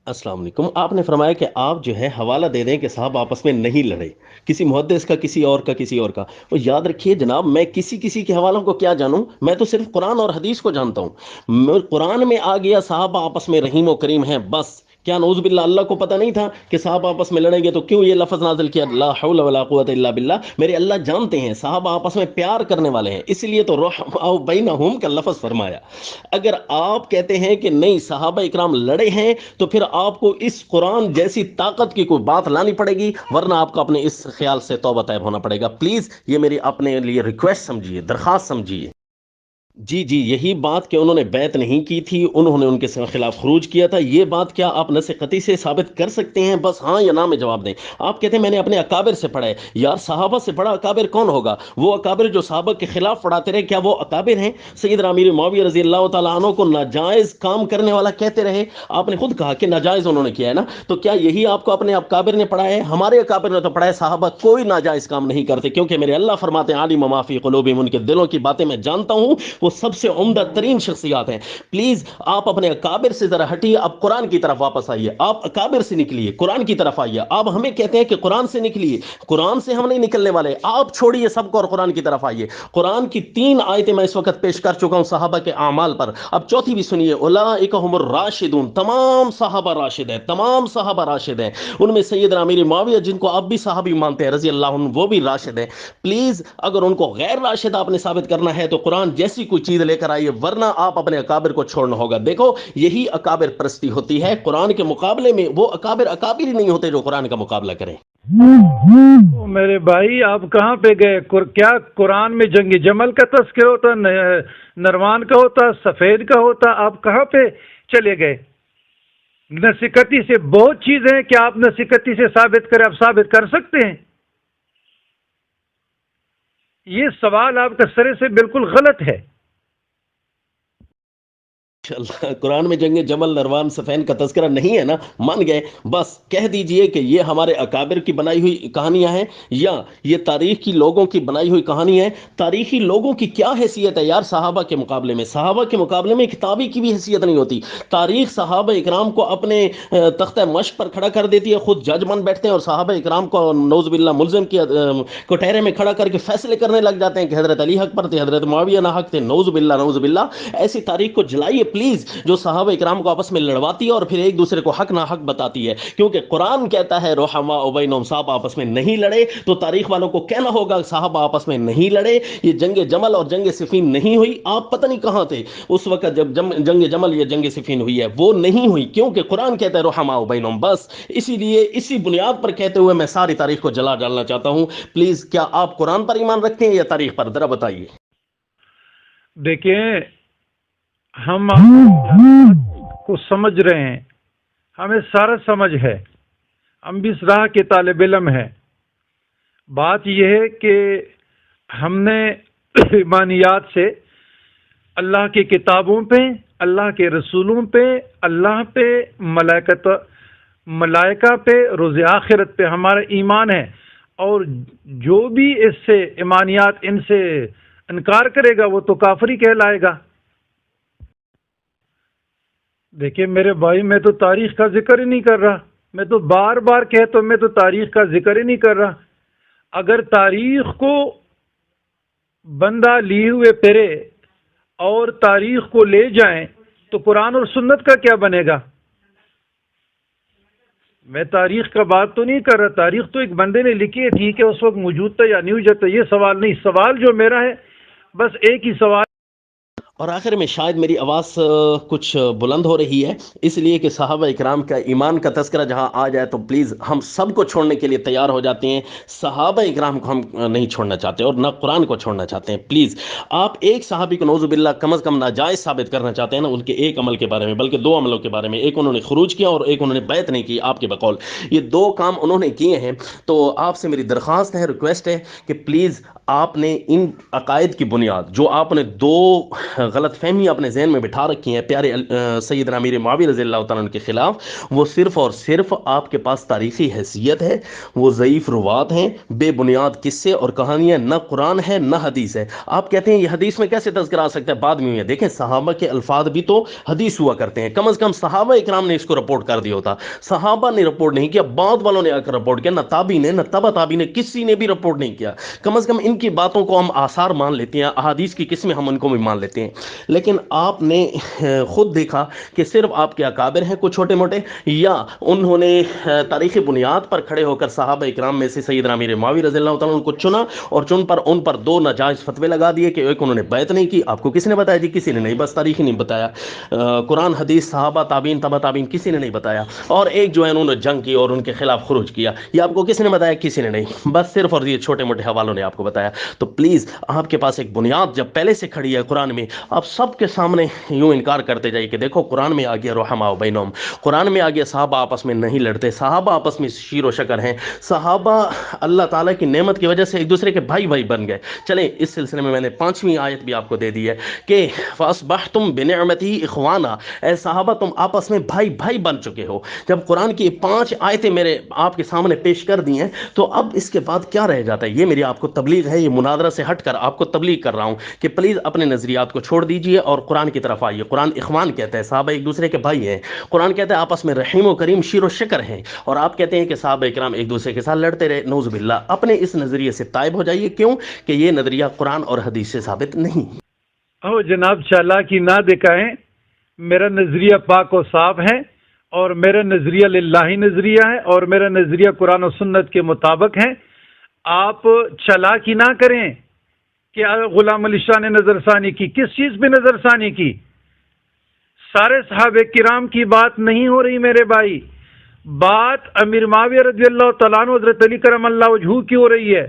السلام علیکم۔ آپ نے فرمایا کہ آپ جو ہے حوالہ دے دیں کہ صاحب آپس میں نہیں لڑے، کسی محدث کا، کسی اور کا، کسی اور کا۔ وہ یاد رکھیے جناب، میں کسی کے حوالوں کو کیا جانوں، میں تو صرف قرآن اور حدیث کو جانتا ہوں۔ قرآن میں آ گیا صاحب آپس میں رحیم و کریم ہیں، بس۔ کیا نعوذ باللہ اللہ کو پتہ نہیں تھا کہ صاحب آپس میں لڑیں گے؟ تو کیوں یہ لفظ نازل کیا، لا حول ولا قوت الا باللہ؟ میرے اللہ جانتے ہیں صاحب آپس میں پیار کرنے والے ہیں، اس لیے تو رحماء بینہم کا لفظ فرمایا۔ اگر آپ کہتے ہیں کہ نہیں صحابہ اکرام لڑے ہیں تو پھر آپ کو اس قرآن جیسی طاقت کی کوئی بات لانی پڑے گی، ورنہ آپ کو اپنے اس خیال سے توبہ طیب ہونا پڑے گا۔ پلیز یہ میری اپنے لیے ریکویسٹ سمجھیے، درخواست سمجھیے۔ جی یہی بات کہ انہوں نے بیعت نہیں کی تھی، انہوں نے ان کے خلاف خروج کیا تھا، یہ بات کیا آپ نص قطعی سے ثابت کر سکتے ہیں؟ بس ہاں یا نہ میں جواب دیں۔ آپ کہتے ہیں میں نے اپنے اکابر سے پڑھا ہے، یار صحابہ سے بڑا اکابر کون ہوگا؟ وہ اکابر جو صحابہ کے خلاف پڑھاتے رہے، کیا وہ اکابر ہیں؟ سیدنا امیر معاویہ رضی اللہ تعالیٰ عنہ کو ناجائز کام کرنے والا کہتے رہے، آپ نے خود کہا کہ ناجائز انہوں نے کیا ہے نا، تو کیا یہی آپ کو اپنے اکابر نے پڑھا ہے؟ ہمارے اکابر نے تو پڑھا ہے صحابہ کوئی ناجائز کام نہیں کرتے، کیونکہ میرے اللہ فرماتے ہیں عالم ما فی قلوبہم، ان کے دلوں کی باتیں میں جانتا ہوں، وہ سب سے عمدہ ترین شخصیات ہیں۔ پلیز آپ اپنے اکابر سے ذرا ہٹیے، اب قرآن کی طرف واپس آئیے، آپ اکابر سے نکلیے، قرآن کی طرف آئیے۔ آپ ہمیں کہتے ہیں کہ قرآن سے نکلیے، قرآن سے ہم نہیں نکلنے والے، آپ چھوڑیے سب کو اور قرآن کی طرف آئیے۔ قرآن کی 3 آیتیں میں اس وقت پیش کر چکا ہوں صحابہ کے اعمال پر، اب چوتھی بھی سنیے۔ اولئک هم الراشدون، تمام صحابہ راشد ہیں، تمام صحابہ راشد ہیں، ان میں سیدنا امیر معاویہ جن کو آپ بھی صحابی مانتے ہیں رضی اللہ عنہ، وہ بھی راشد ہیں۔ پلیز اگر ان کو غیر راشد آپ نے ثابت کرنا ہے تو قرآن جیسی کوئی چیز لے کر آئیے، ورنہ آپ اپنے اکابر کو چھوڑنا ہوگا۔ دیکھو یہی اکابر پرستی ہوتی ہے، قرآن کے مقابلے میں وہ اکابر اکابر ہی نہیں ہوتے جو قرآن کا مقابلہ کریں۔ میرے بھائی آپ کہاں پہ گئے؟ کیا قرآن میں جنگ جمل کا تذکر ہوتا، نروان کا ہوتا، سفید کا ہوتا؟ آپ کہاں پہ چلے گئے؟ نصیحتی سے بہت چیزیں ہیں کہ آپ نصیحتی سے ثابت کریں، آپ ثابت کر سکتے ہیں؟ یہ سوال آپ کا سرے سے بالکل غلط ہے۔ اللہ، قرآن میں جنگ جمل، نروان، صفین کا تذکرہ نہیں ہے نا، مان گئے؟ بس کہہ دیجئے کہ یہ ہمارے اکابر کی بنائی ہوئی کہانیاں ہیں، یا یہ تاریخ کی لوگوں کی بنائی ہوئی کہانی ہے۔ تاریخی لوگوں کی کیا حیثیت ہے یار صحابہ کے مقابلے میں؟ صحابہ کے مقابلے میں کتابی کی بھی حیثیت نہیں ہوتی۔ تاریخ صحابہ اکرام کو اپنے تختہ مشق پر کھڑا کر دیتی ہے، خود جج بن بیٹھتے ہیں اور صحابہ اکرام کو نعوذ باللہ ملزم کی کٹہرے میں کھڑا کر کے فیصلے کرنے لگ جاتے ہیں کہ حضرت علی حق پر تھے، حضرت معاویہ نہ حق تھے، نعوذ باللہ نعوذ باللہ۔ ایسی تاریخ کو جلائیے پلیز، جو صحابہ اکرام کو آپس میں لڑواتی ہے اور پھر ایک دوسرے کو حق نہ حق بتاتی ہے، کیونکہ قرآن کہتا ہے رحماء بینہم، صحابہ آپس میں نہیں لڑے، تو تاریخ والوں کو کہنا ہوگا صحابہ آپس میں نہیں لڑے، یہ جنگ جمل اور جنگ صفین نہیں ہوئی۔ آپ پتہ نہیں کہاں تھے اس وقت جب جنگ جمل یا جنگ صفین ہوئی ہے، وہ نہیں ہوئی، کیونکہ قرآن کہتا ہے رحماء بینہم، بس اسی لیے اسی بنیاد پر کہتے ہوئے میں ساری تاریخ کو جلا ڈالنا چاہتا ہوں۔ پلیز کیا آپ قرآن پر ایمان رکھتے ہیں یا تاریخ پر؟ ذرا بتائیے۔ دیکھیں ہم کو سمجھ رہے ہیں، ہمیں سارا سمجھ ہے، ہم بھی اس راہ کے طالب علم ہیں۔ بات یہ ہے کہ ہم نے ایمانیات سے اللہ کی کتابوں پہ، اللہ کے رسولوں پہ، اللہ پہ، ملائکہ پہ، روز آخرت پہ ہمارا ایمان ہے، اور جو بھی اس سے ایمانیات ان سے انکار کرے گا وہ تو کافری کہلائے گا۔ دیکھیں میرے بھائی، میں تو تاریخ کا ذکر ہی نہیں کر رہا، میں تو بار بار کہتا ہوں میں تو تاریخ کا ذکر ہی نہیں کر رہا۔ اگر تاریخ کو بندہ لیے ہوئے پھرے اور تاریخ کو لے جائیں تو قرآن اور سنت کا کیا بنے گا؟ میں تاریخ کا بات تو نہیں کر رہا، تاریخ تو ایک بندے نے لکھی ہے، ٹھیک ہے اس وقت موجود تھا یا نہیں موجود تھا، یہ سوال نہیں، سوال جو میرا ہے بس ایک ہی سوال. اور آخر میں شاید میری آواز کچھ بلند ہو رہی ہے، اس لیے کہ صحابہ اکرام کا ایمان کا تذکرہ جہاں آ جائے تو پلیز ہم سب کو چھوڑنے کے لیے تیار ہو جاتے ہیں، صحابہ اکرام کو ہم نہیں چھوڑنا چاہتے اور نہ قرآن کو چھوڑنا چاہتے ہیں. پلیز آپ ایک صحابی کو نعوذ باللہ کم از کم ناجائز ثابت کرنا چاہتے ہیں نا ان کے ایک عمل کے بارے میں، بلکہ دو عملوں کے بارے میں، ایک انہوں نے خروج کیا اور ایک انہوں نے بیعت نہیں کی آپ کے بقول، یہ دو کام انہوں نے کیے ہیں. تو آپ سے میری درخواست ہے، ریکویسٹ ہے کہ پلیز آپ نے ان عقائد کی بنیاد جو آپ نے دو غلط فہمی اپنے ذہن میں بٹھا رکھی ہیں پیارے سیدنا امیر معاویہ رضی اللہ تعالیٰ عنہ کے خلاف، وہ صرف اور صرف آپ کے پاس تاریخی حیثیت ہے، وہ ضعیف روات ہیں، بے بنیاد قصے اور کہانیاں، نہ قرآن ہے نہ حدیث ہے. آپ کہتے ہیں یہ حدیث میں کیسے تذکرہ آ سکتا ہے؟ بعد میں دیکھیں صحابہ کے الفاظ بھی تو حدیث ہوا کرتے ہیں، کم از کم صحابہ اکرام نے اس کو رپورٹ کر دیا ہوتا، صحابہ نے رپورٹ نہیں کیا، بعد والوں نے آ کر رپورٹ کیا، نہ تابعی نے نہ تبع تابعی نے، کسی نے بھی رپورٹ نہیں کیا. کم از کم ان کی باتوں کو ہم آثار مان لیتے ہیں، احادیث کی قسمیں ہم ان کو بھی مان لیتے ہیں. لیکن آپ نے خود دیکھا کہ صرف آپ کے اکابر ہیں کچھ چھوٹے موٹے، یا انہوں نے تاریخی بنیاد پر کھڑے ہو کر صحابہ اکرام میں سے سیدنا امیر معاویہ رضی اللہ تعالیٰ عنہ کو چنا اور ان پر دو ناجائز فتوے لگا دیے کہ ایک انہوں نے بیعت نہیں کی. آپ کو کس نے بتایا؟ جی کسی نے نہیں، بس تاریخ ہی نہیں بتایا، قرآن حدیث صحابہ تابعین تبع تابعین کسی نے نہیں بتایا. اور ایک جو ہے انہوں نے جنگ کی اور ان کے خلاف خروج کیا، یہ آپ کو کس نے بتایا؟ کسی نے نہیں، بس صرف اور یہ چھوٹے موٹے حوالوں نے آپ کو بتایا. تو پلیز آپ کے پاس ایک بنیاد جب پہلے سے کھڑی ہے قرآن میں، آپ سب کے سامنے یوں انکار کرتے جائیے کہ دیکھو قرآن میں آ گیا رحماء بینہم، قرآن میں آ گیا صحابہ آپس میں نہیں لڑتے، صحابہ آپس میں شیر و شکر ہیں، صحابہ اللہ تعالیٰ کی نعمت کی وجہ سے ایک دوسرے کے بھائی بھائی بن گئے. چلیں اس سلسلے میں نے 5ویں آیت بھی آپ کو دے دی ہے کہ فَأَصْبَحْتُمْ بِنِعْمَتِهِ إِخْوَانًا، اے صحابہ تم آپس میں بھائی بھائی بن چکے ہو. جب قرآن کی 5 آیتیں میرے آپ کے سامنے پیش کر دی ہیں تو اب اس کے بعد کیا رہ جاتا ہے؟ یہ میری آپ کو تبلیغ ہے، یہ مناظرہ سے ہٹ کر آپ کو تبلیغ کر رہا ہوں کہ پلیز اپنے نظریات کو چھوڑ دیجئے اور قرآن کی طرف آئیے. قرآن اخوان کہتا ہے، صحابہ ایک دوسرے کے بھائی ہیں. قرآن کہتا ہے آپس میں رحیم و کریم شیر و شکر ہیں، اور آپ کہتے ہیں کہ صحابہ اکرام ایک دوسرے کے ساتھ لڑتے رہے. نعوذ باللہ، اپنے اس نظریے سے تائب ہو جائیے. کیوں کہ یہ نظریہ قرآن اور حدیث سے ثابت نہیں. او جناب چالاکی نہ دکھائیں، میرا نظریہ پاک و صاف ہے اور میرا نظریہ للہی نظریہ ہے اور میرا نظریہ قرآن و سنت کے مطابق ہے. آپ چالاکی نہ کریں کہ غلام علی شاہ نے نظر ثانی کی. کس چیز پہ نظر ثانی کی؟ سارے صحابہ کرام کی بات نہیں ہو رہی میرے بھائی، بات امیر معاویہ رضی اللہ تعالیٰ عنہ حضرت علی کرم اللہ وجہہ کی ہو رہی ہے.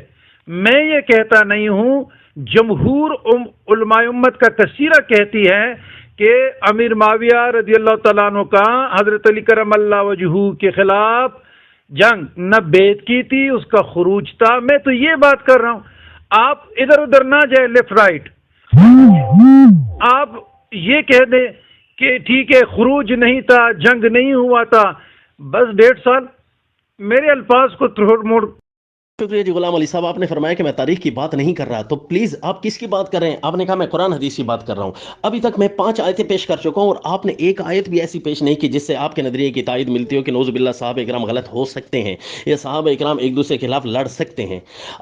میں یہ کہتا نہیں ہوں، جمہور علماء امت کا کثیرہ کہتی ہے کہ امیر معاویہ رضی اللہ تعالیٰ عنہ کا حضرت علی کرم اللہ وجہہ کے خلاف جنگ نہ بیعت کی تھی، اس کا خروج تھا. میں تو یہ بات کر رہا ہوں، آپ ادھر ادھر نہ جائیں لیفٹ رائٹ. آپ یہ کہہ دیں کہ ٹھیک ہے خروج نہیں تھا، جنگ نہیں ہوا تھا، بس 1.5 سال. میرے الفاظ کو تھوڑ موڑ. شکریہ جی غلام علی صاحب، آپ نے فرمایا کہ میں تاریخ کی بات نہیں کر رہا، تو پلیز آپ کس کی بات کر رہے ہیں؟ آپ نے کہا میں قرآن حدیث کی بات کر رہا ہوں. ابھی تک میں 5 آیتیں پیش کر چکا ہوں اور آپ نے ایک آیت بھی ایسی پیش نہیں کی جس سے آپ کے نظریے کی تائید ملتی ہو کہ نعوذ باللہ صحابہ اکرام غلط ہو سکتے ہیں یا صحابہ اکرام ایک دوسرے کے خلاف لڑ سکتے ہیں.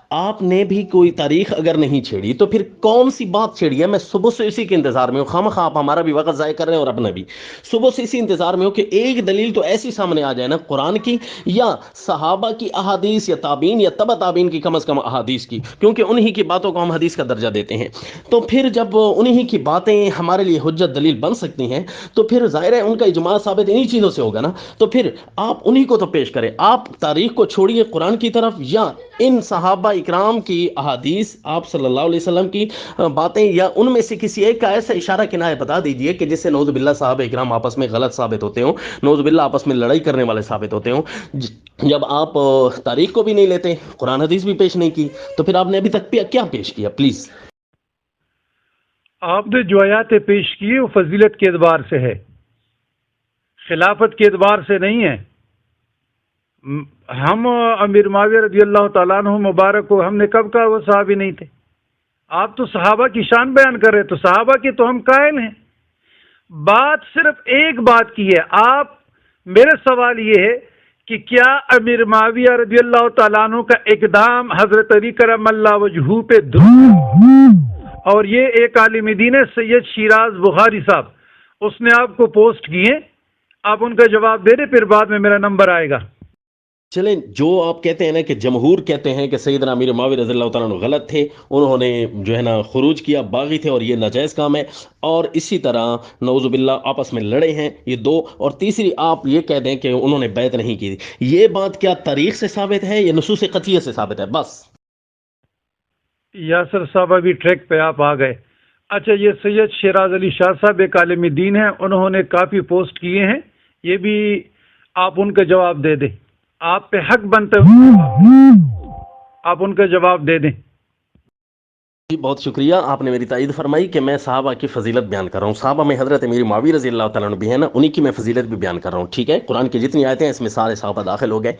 آپ نے بھی کوئی تاریخ اگر نہیں چھیڑی تو پھر کون سی بات چھیڑی ہے؟ میں صبح سے اسی کے انتظار میں ہوں، خواہ آپ ہمارا بھی وقت ضائع کر رہے ہیں اور اپنا بھی. صبح سے اسی انتظار میں ہوں کہ ایک دلیل تو ایسی سامنے آ جائے نا قرآن کی یا صحابہ کی احادیث یا تابعین یا تبع تابعین کی، کم از کم احادیث کی، کیونکہ انہی کی باتوں کو ہم حدیث کا درجہ دیتے ہیں. تو پھر جب انہی کی باتیں ہمارے لیے حجت دلیل بن سکتی ہیں تو پھر ظاہر ہے ان کا اجماع ثابت انہی چیزوں سے ہوگا نا. تو پھر آپ انہی کو تو پیش کریں. آپ تاریخ کو چھوڑیے قرآن کی طرف، یا ان صحابہ اکرام کی احادیث، آپ صلی اللہ علیہ وسلم کی باتیں، یا ان میں سے کسی ایک کا ایسا اشارہ کنایہ بتا دیجئے کہ جس سے نعوذ باللہ صحابہ اکرام آپس میں غلط ثابت ہوتے ہوں، نعوذ باللہ آپس میں لڑائی کرنے والے ثابت ہوتے ہوں. جب آپ تاریخ کو بھی نہیں لیتے، قرآن حدیث بھی پیش نہیں کی، تو پھر آپ نے ابھی تک کیا پیش کیا؟ پلیز. آپ نے جو آیات پیش کی وہ فضیلت کے اعتبار سے ہے، خلافت کے اعتبار سے نہیں ہے. ہم امیر معاویہ رضی اللہ تعالیٰ عنہ مبارک کو ہم نے کب کہا وہ صحابی نہیں تھے؟ آپ تو صحابہ کی شان بیان کر رہے، تو صحابہ کی تو ہم قائل ہیں. بات صرف ایک بات کی ہے. آپ، میرا سوال یہ ہے کہ کیا امیر معاویہ رضی اللہ تعالیٰ عنہ کا اقدام حضرت علی کرم اللہ وجہہ پہ اور یہ ایک عالم دین ہے سید شیراز بخاری صاحب، اس نے آپ کو پوسٹ کیے، آپ ان کا جواب دے دیں، پھر بعد میں میرا نمبر آئے گا. چلیں، جو آپ کہتے ہیں نا کہ جمہور کہتے ہیں کہ سیدنا امیر معاویہ رضی اللہ تعالیٰ عنہ غلط تھے، انہوں نے جو ہے نا خروج کیا، باغی تھے اور یہ ناجائز کام ہے، اور اسی طرح نعوذ باللہ آپس میں لڑے ہیں یہ دو، اور تیسری آپ یہ کہہ دیں کہ انہوں نے بیعت نہیں کی، یہ بات کیا تاریخ سے ثابت ہے یا نصوص قطعیہ سے ثابت ہے؟ بس یاسر صاحب ابھی ٹریک پہ آپ آ گئے. اچھا، یہ سید شیراز علی شاہ صاحب ایک عالم دین ہیں، انہوں نے کافی پوسٹ کیے ہیں، یہ بھی آپ ان کا جواب دے دیں. آپ پہ حق بنتا ہے آپ ان کا جواب دے دیں. جی بہت شکریہ، آپ نے میری تائید فرمائی کہ میں صحابہ کی فضیلت بیان کر رہا ہوں. صحابہ میں حضرت امیر معاویہ رضی اللہ تعالیٰ عنہ بھی ہیں نا، انہی کی میں فضیلت بھی بیان کر رہا ہوں. ٹھیک ہے، قرآن کی جتنی آیتیں ہیں اس میں سارے صحابہ داخل ہو گئے.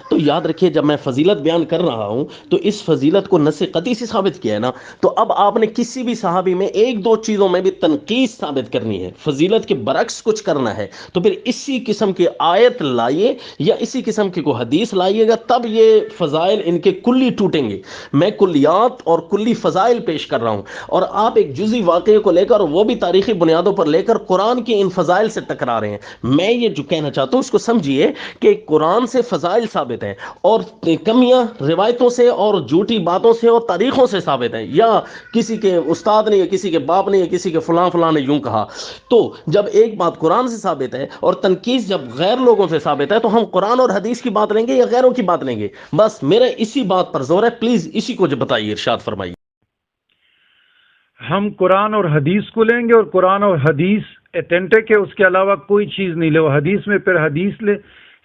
تو یاد رکھیے، جب میں فضیلت بیان کر رہا ہوں تو اس فضیلت کو نص قطعی سے ثابت کیا ہے نا. تو اب آپ نے کسی بھی صحابی میں ایک دو چیزوں میں بھی تنقیص ثابت کرنی ہے، فضیلت کے برعکس کچھ کرنا ہے، تو پھر اسی قسم کی آیت لائیے یا اسی قسم کی کوئی حدیث لائیے گا، تب یہ فضائل ان کے کلی ٹوٹیں گے. میں کلیات اور کلی فضائل پیش کر رہا ہوں، اور آپ ایک جزئی واقعے کو لے کر، وہ بھی تاریخی بنیادوں پر لے کر، قرآن کی ان فضائل سے ٹکرا رہے ہیں. میں یہ جو کہنا چاہتا ہوں اس کو سمجھیے کہ قرآن سے فضائل ثابت ہیں، اور کمیاں روایتوں سے اور جھوٹی باتوں سے اور تاریخوں سے ثابت ہیں، یا کسی کے استاد نے یا کسی کے باپ نے یا کسی کے فلاں فلاں نے یوں کہا. تو جب ایک بات قرآن سے ثابت ہے اور تنقید جب غیر لوگوں سے ثابت ہے، تو ہم قرآن اور حدیث کی بات لیں گے یا غیروں کی بات لیں گے؟ بس میرا اسی بات پر زور ہے، پلیز اسی کو جو بتائیے، ارشاد فرمائیے. ہم قرآن اور حدیث کو لیں گے، اور قرآن اور حدیث اتھینٹک ہے، اس کے علاوہ کوئی چیز نہیں لے. وہ حدیث میں پھر حدیث لے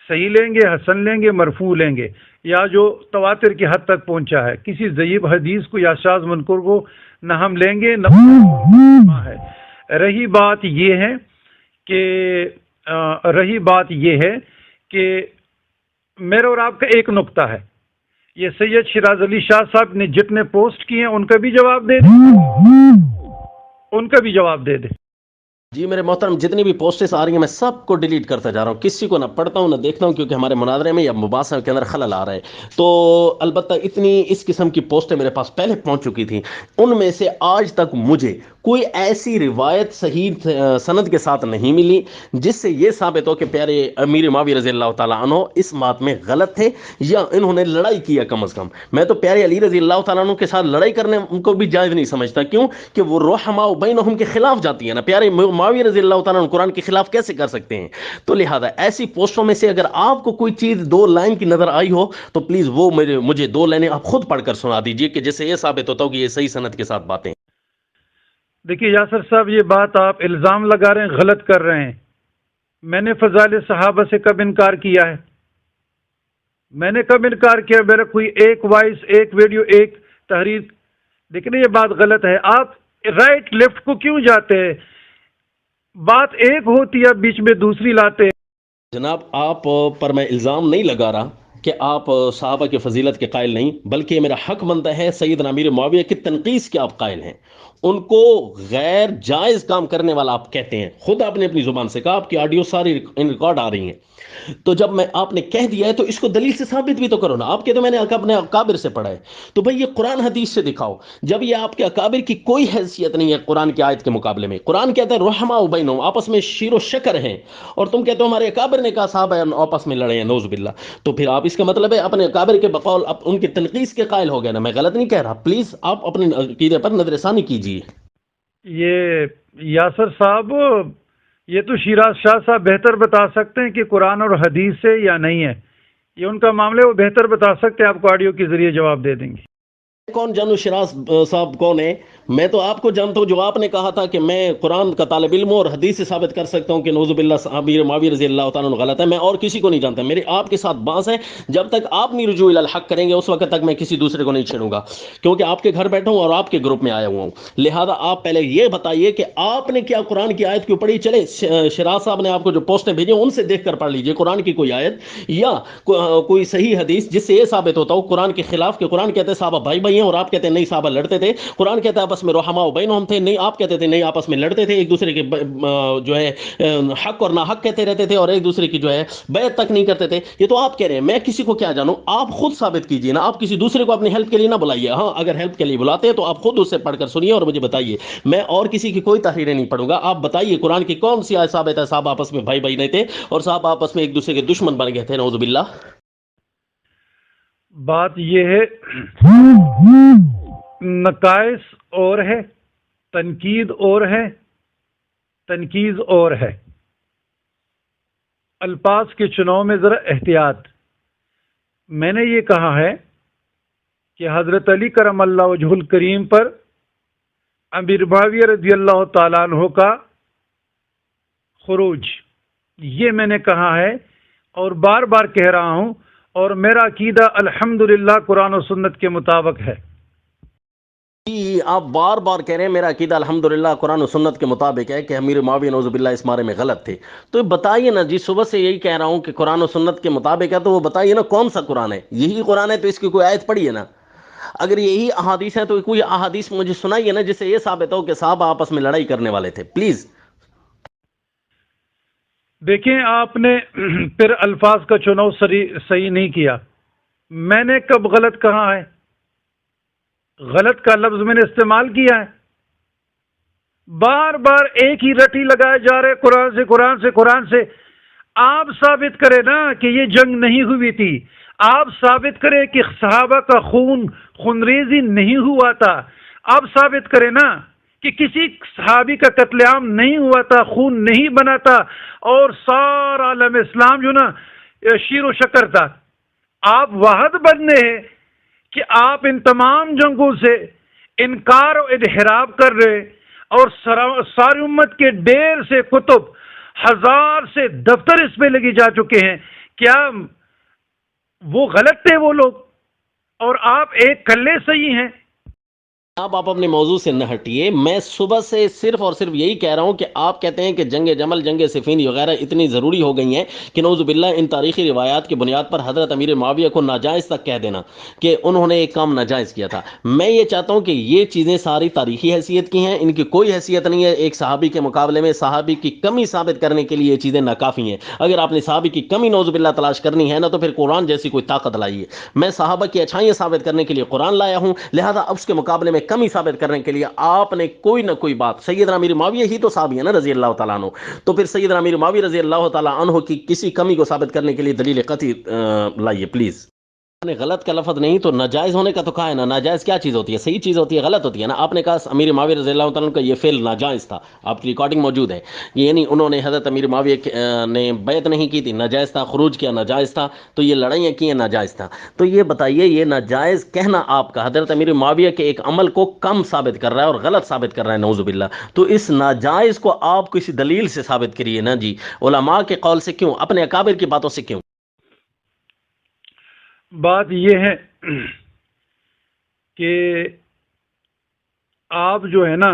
صحیح لیں گے، حسن لیں گے، مرفوع لیں گے، یا جو تواتر کی حد تک پہنچا ہے. کسی ضعیف حدیث کو یا شاذ منکر کو نہ ہم لیں گے نہ ہے. رہی بات یہ ہے کہ میرا اور آپ کا ایک نقطہ ہے. یہ سید شیراز علی شاہ صاحب نے جتنے پوسٹ کیے ہیں ان کا بھی جواب دے دیں. جی میرے محترم، جتنی بھی پوسٹس آ رہی ہیں میں سب کو ڈیلیٹ کرتا جا رہا ہوں، کسی کو نہ پڑھتا ہوں نہ دیکھتا ہوں، کیونکہ ہمارے مناظرے میں یا مباحثہ کے اندر خلل آ رہا ہے. تو البتہ اتنی اس قسم کی پوسٹیں میرے پاس پہلے پہنچ چکی تھیں، ان میں سے آج تک مجھے کوئی ایسی روایت صحیح سند کے ساتھ نہیں ملی جس سے یہ ثابت ہو کہ پیارے امیر معاویہ رضی اللہ تعالیٰ عنہ اس بات میں غلط تھے یا انہوں نے لڑائی کیا. کم از کم میں تو پیارے علی رضی اللہ تعالیٰ عنہ کے ساتھ لڑائی کرنے کو بھی جائز نہیں سمجھتا. کیوں کہ وہ رحماء بینہم کے خلاف جاتی ہے نا. پیارے معاویہ رضی اللہ تعالیٰ عنہ قرآن کے خلاف کیسے کر سکتے ہیں؟ تو لہذا ایسی پوسٹوں میں سے اگر آپ کو کوئی چیز دو لائن کی نظر آئی ہو تو پلیز وہ مجھے دو لائنیں آپ خود پڑھ کر سنا دیجئے کہ جس سے یہ ثابت ہوتا ہو کہ یہ صحیح سند کے ساتھ باتیں. دیکھیے یاسر صاحب، یہ بات آپ الزام لگا رہے ہیں، غلط کر رہے ہیں. میں نے فضائل صحابہ سے کب انکار کیا ہے؟ میں نے کب انکار کیا؟ میرا کوئی ایک وائس، ایک ویڈیو، ایک تحریر؟ لیکن یہ بات غلط ہے. آپ رائٹ لیفٹ کو کیوں جاتے ہیں؟ بات ایک ہوتی ہے، بیچ میں دوسری لاتے ہیں. جناب، آپ پر میں الزام نہیں لگا رہا کہ آپ صحابہ کی فضیلت کے قائل نہیں، بلکہ یہ میرا حق بنتا ہے سیدنا امیر معاویہ کی تنقیص کے آپ قائل ہیں. ان کو غیر جائز کام کرنے والا آپ کہتے ہیں. خود آپ نے اپنی زبان سے کہا، آپ کی آڈیو ساری ریکارڈ آ رہی ہیں. تو جب آپ نے کہہ دیا ہے تو اس کو دلیل سے ثابت بھی تو کرو نا. آپ کہتے میں نے اپنے اکابر سے پڑھا ہے، تو بھائی یہ قرآن حدیث سے دکھاؤ. جب یہ آپ کے اکابر کی کوئی حیثیت نہیں ہے قرآن کی آیت کے مقابلے میں. قرآن کہتا ہے رحماء بینہم، آپس میں شیر و شکر ہیں، اور تم کہتے ہو ہمارے اکابر نے کہا صحابہ آپس میں لڑے ہیں، نعوذ باللہ. تو پھر آپ اس کا مطلب ہے اپنے اکابر کے بقول ان کی تنقیص کے قائل ہو گئے نا. میں غلط نہیں کہہ رہا، پلیز آپ اپنے عقیدے پر نظر ثانی کیجیے. یہ یاسر صاحب، یہ تو شیراز شاہ صاحب بہتر بتا سکتے ہیں کہ قرآن اور حدیث سے یا نہیں ہے. یہ ان کا معاملہ ہے، وہ بہتر بتا سکتے ہیں، آپ کو آڈیو کے ذریعے جواب دے دیں گے. کون جانو شیراز صاحب کون ہے؟ میں تو آپ کو جانتا ہوں، جو آپ نے کہا تھا کہ میں قرآن کا طالب علم ہوں اور حدیث سے ثابت کر سکتا ہوں کہ نعوذ باللہ امیر معاویہ رضی اللہ تعالیٰ عنہ غلط ہے. میں اور کسی کو نہیں جانتا. میرے آپ کے ساتھ بانس ہے، جب تک آپ نہیں رجوع الی الحق کریں گے اس وقت تک میں کسی دوسرے کو نہیں چھیڑوں گا، کیونکہ آپ کے گھر بیٹھا ہوں اور آپ کے گروپ میں آیا ہوا ہوں. لہذا آپ پہلے یہ بتائیے کہ آپ نے کیا قرآن کی آیت کیوں پڑھی. چلے شیراز صاحب نے آپ کو جو پوسٹیں بھیجی ان سے دیکھ کر پڑھ لیجئے قرآن کی کوئی آیت یا کوئی صحیح حدیث جس سے یہ ثابت ہوتا ہو قرآن کے خلاف کہ قرآن کہتے ہیں صحابہ بھائی بھائی ہیں اور آپ کہتے ہیں نہیں صحابہ لڑتے تھے. قرآن کہتا ہے آپس میں رحماء بینہم تھے، نہیں آپ کہتے تھے نہیں آپس میں لڑتے تھے، ایک دوسرے کے جو ہے حق اور ناحق کہتے رہتے تھے اور ایک دوسرے کی جو ہے بیعت تک نہیں کرتے تھے. یہ تو آپ کہہ رہے ہیں، میں کسی کو کیا جانوں؟ آپ خود ثابت کیجئے نا. آپ کسی دوسرے کو اپنی ہیلپ کے لیے نہ بلائیے. ہاں اگر ہیلپ کے لیے بلاتے ہیں تو آپ خود اس سے پڑھ کر سنیے اور مجھے بتائیے. میں اور کسی کی کوئی تحریریں نہیں پڑھوں گا. آپ بتائیے قرآن کی کون سی آیت ثابت ہے صحابہ آپس میں بھائی بھائی نہیں تھے اور صحابہ آپس میں ایک دوسرے کے دشمن بن گئے تھے، نعوذ باللہ. بات یہ ہے، نقائص اور ہے، تنقید اور ہے، تنقید اور ہے۔ الفاظ کے چناؤ میں ذرا احتیاط۔ میں نے یہ کہا ہے کہ حضرت علی کرم اللہ وجہ الکریم پر امیر معاویہ رضی اللہ تعالیٰ عنہ کا خروج، یہ میں نے کہا ہے اور بار بار کہہ رہا ہوں، اور میرا عقیدہ الحمدللہ قرآن و سنت کے مطابق ہے۔ جی آپ بار بار کہہ رہے ہیں میرا عقیدہ الحمدللہ قرآن و سنت کے مطابق ہے کہ امیر معاویہ نعوذ باللہ اس بارے میں غلط تھے، تو بتائیے نا جی، صبح سے یہی کہہ رہا ہوں کہ قرآن و سنت کے مطابق ہے، تو وہ بتائیے نا کون سا قرآن ہے؟ یہی قرآن ہے تو اس کی کوئی آیت پڑھی ہے نا؟ اگر یہی احادیث ہیں تو کوئی احادیث مجھے سنائیے نا جس سے یہ ثابت ہو کہ صحابہ آپس میں لڑائی کرنے والے تھے، پلیز۔ دیکھیں، آپ نے پھر الفاظ کا چناؤ صحیح نہیں کیا۔ میں نے کب غلط کہا ہے؟ غلط کا لفظ میں نے استعمال کیا ہے؟ بار بار ایک ہی رٹی لگائے جا رہے، قرآن سے قرآن سے قرآن سے۔ آپ ثابت کریں نا کہ یہ جنگ نہیں ہوئی تھی، آپ ثابت کریں کہ صحابہ کا خونریزی نہیں ہوا تھا، آپ ثابت کریں نا کہ کسی صحابی کا قتل عام نہیں ہوا تھا، خون نہیں بنا تھا، اور سارا عالم اسلام جو نا شیر و شکر تھا۔ آپ واحد بننے ہیں کہ آپ ان تمام جنگوں سے انکار و انحراف کر رہے، اور ساری امت کے ڈیر سے کتب، ہزار سے دفتر اس پہ لگی جا چکے ہیں۔ کیا وہ غلط تھے وہ لوگ، اور آپ ایک کلے صحیح ہیں؟ آپ اپنے موضوع سے نہ ہٹیے، میں صبح سے صرف اور صرف یہی کہہ رہا ہوں کہ آپ کہتے ہیں کہ جنگ جمل، جنگ صفین وغیرہ اتنی ضروری ہو گئی ہیں کہ نعوذ باللہ ان تاریخی روایات کی بنیاد پر حضرت امیر معاویہ کو ناجائز تک کہہ دینا کہ انہوں نے ایک کام ناجائز کیا تھا۔ میں یہ چاہتا ہوں کہ یہ چیزیں ساری تاریخی حیثیت کی ہیں، ان کی کوئی حیثیت نہیں ہے ایک صحابی کے مقابلے میں۔ صحابی کی کمی ثابت کرنے کے لیے یہ چیزیں ناکافی ہیں۔ اگر آپ نے صحابی کی کمی نعوذ باللہ تلاش کرنی ہے نا تو پھر قرآن جیسی کوئی طاقت لائیے۔ میں صحابہ کی اچھائیاں ثابت کرنے کے لیے قرآن لایا ہوں، لہذا اب اس کے مقابلے میں کمی ثابت کرنے کے لیے آپ نے کوئی نہ کوئی بات، سیدنا امیر معاویہ ہی تو صحابی ہے نا رضی اللہ تعالیٰ عنہ، تو پھر سیدنا امیر معاویہ رضی اللہ تعالیٰ عنہ کی کسی کمی کو ثابت کرنے کے لیے دلیل قطعی لائیے پلیز۔ نے غلط کا لفظ نہیں تو ناجائز ہونے کا تو کہا ہے نا۔ ناجائز کیا چیز ہوتی ہے؟ صحیح چیز ہوتی ہے، غلط ہوتی ہے نا۔ آپ نے کہا امیر معاویہ رضی اللہ تعالیٰ عنہ کا یہ فعل ناجائز تھا، آپ کی ریکارڈنگ موجود ہے، یعنی انہوں نے حضرت امیر معاویہ نے بیعت نہیں کی تھی، ناجائز تھا، خروج کیا ناجائز تھا، تو یہ لڑائیاں کی ہیں ناجائز تھا۔ تو یہ بتائیے، یہ ناجائز کہنا آپ کا حضرت امیر معاویہ کے ایک عمل کو کم ثابت کر رہا ہے اور غلط ثابت کر رہا ہے نعوذ باللہ، تو اس ناجائز کو آپ کسی دلیل سے ثابت کریے نا جی، علماء کے قول سے کیوں، اپنے اکابر کی باتوں سے کیوں؟ بات یہ ہے کہ آپ جو ہے نا،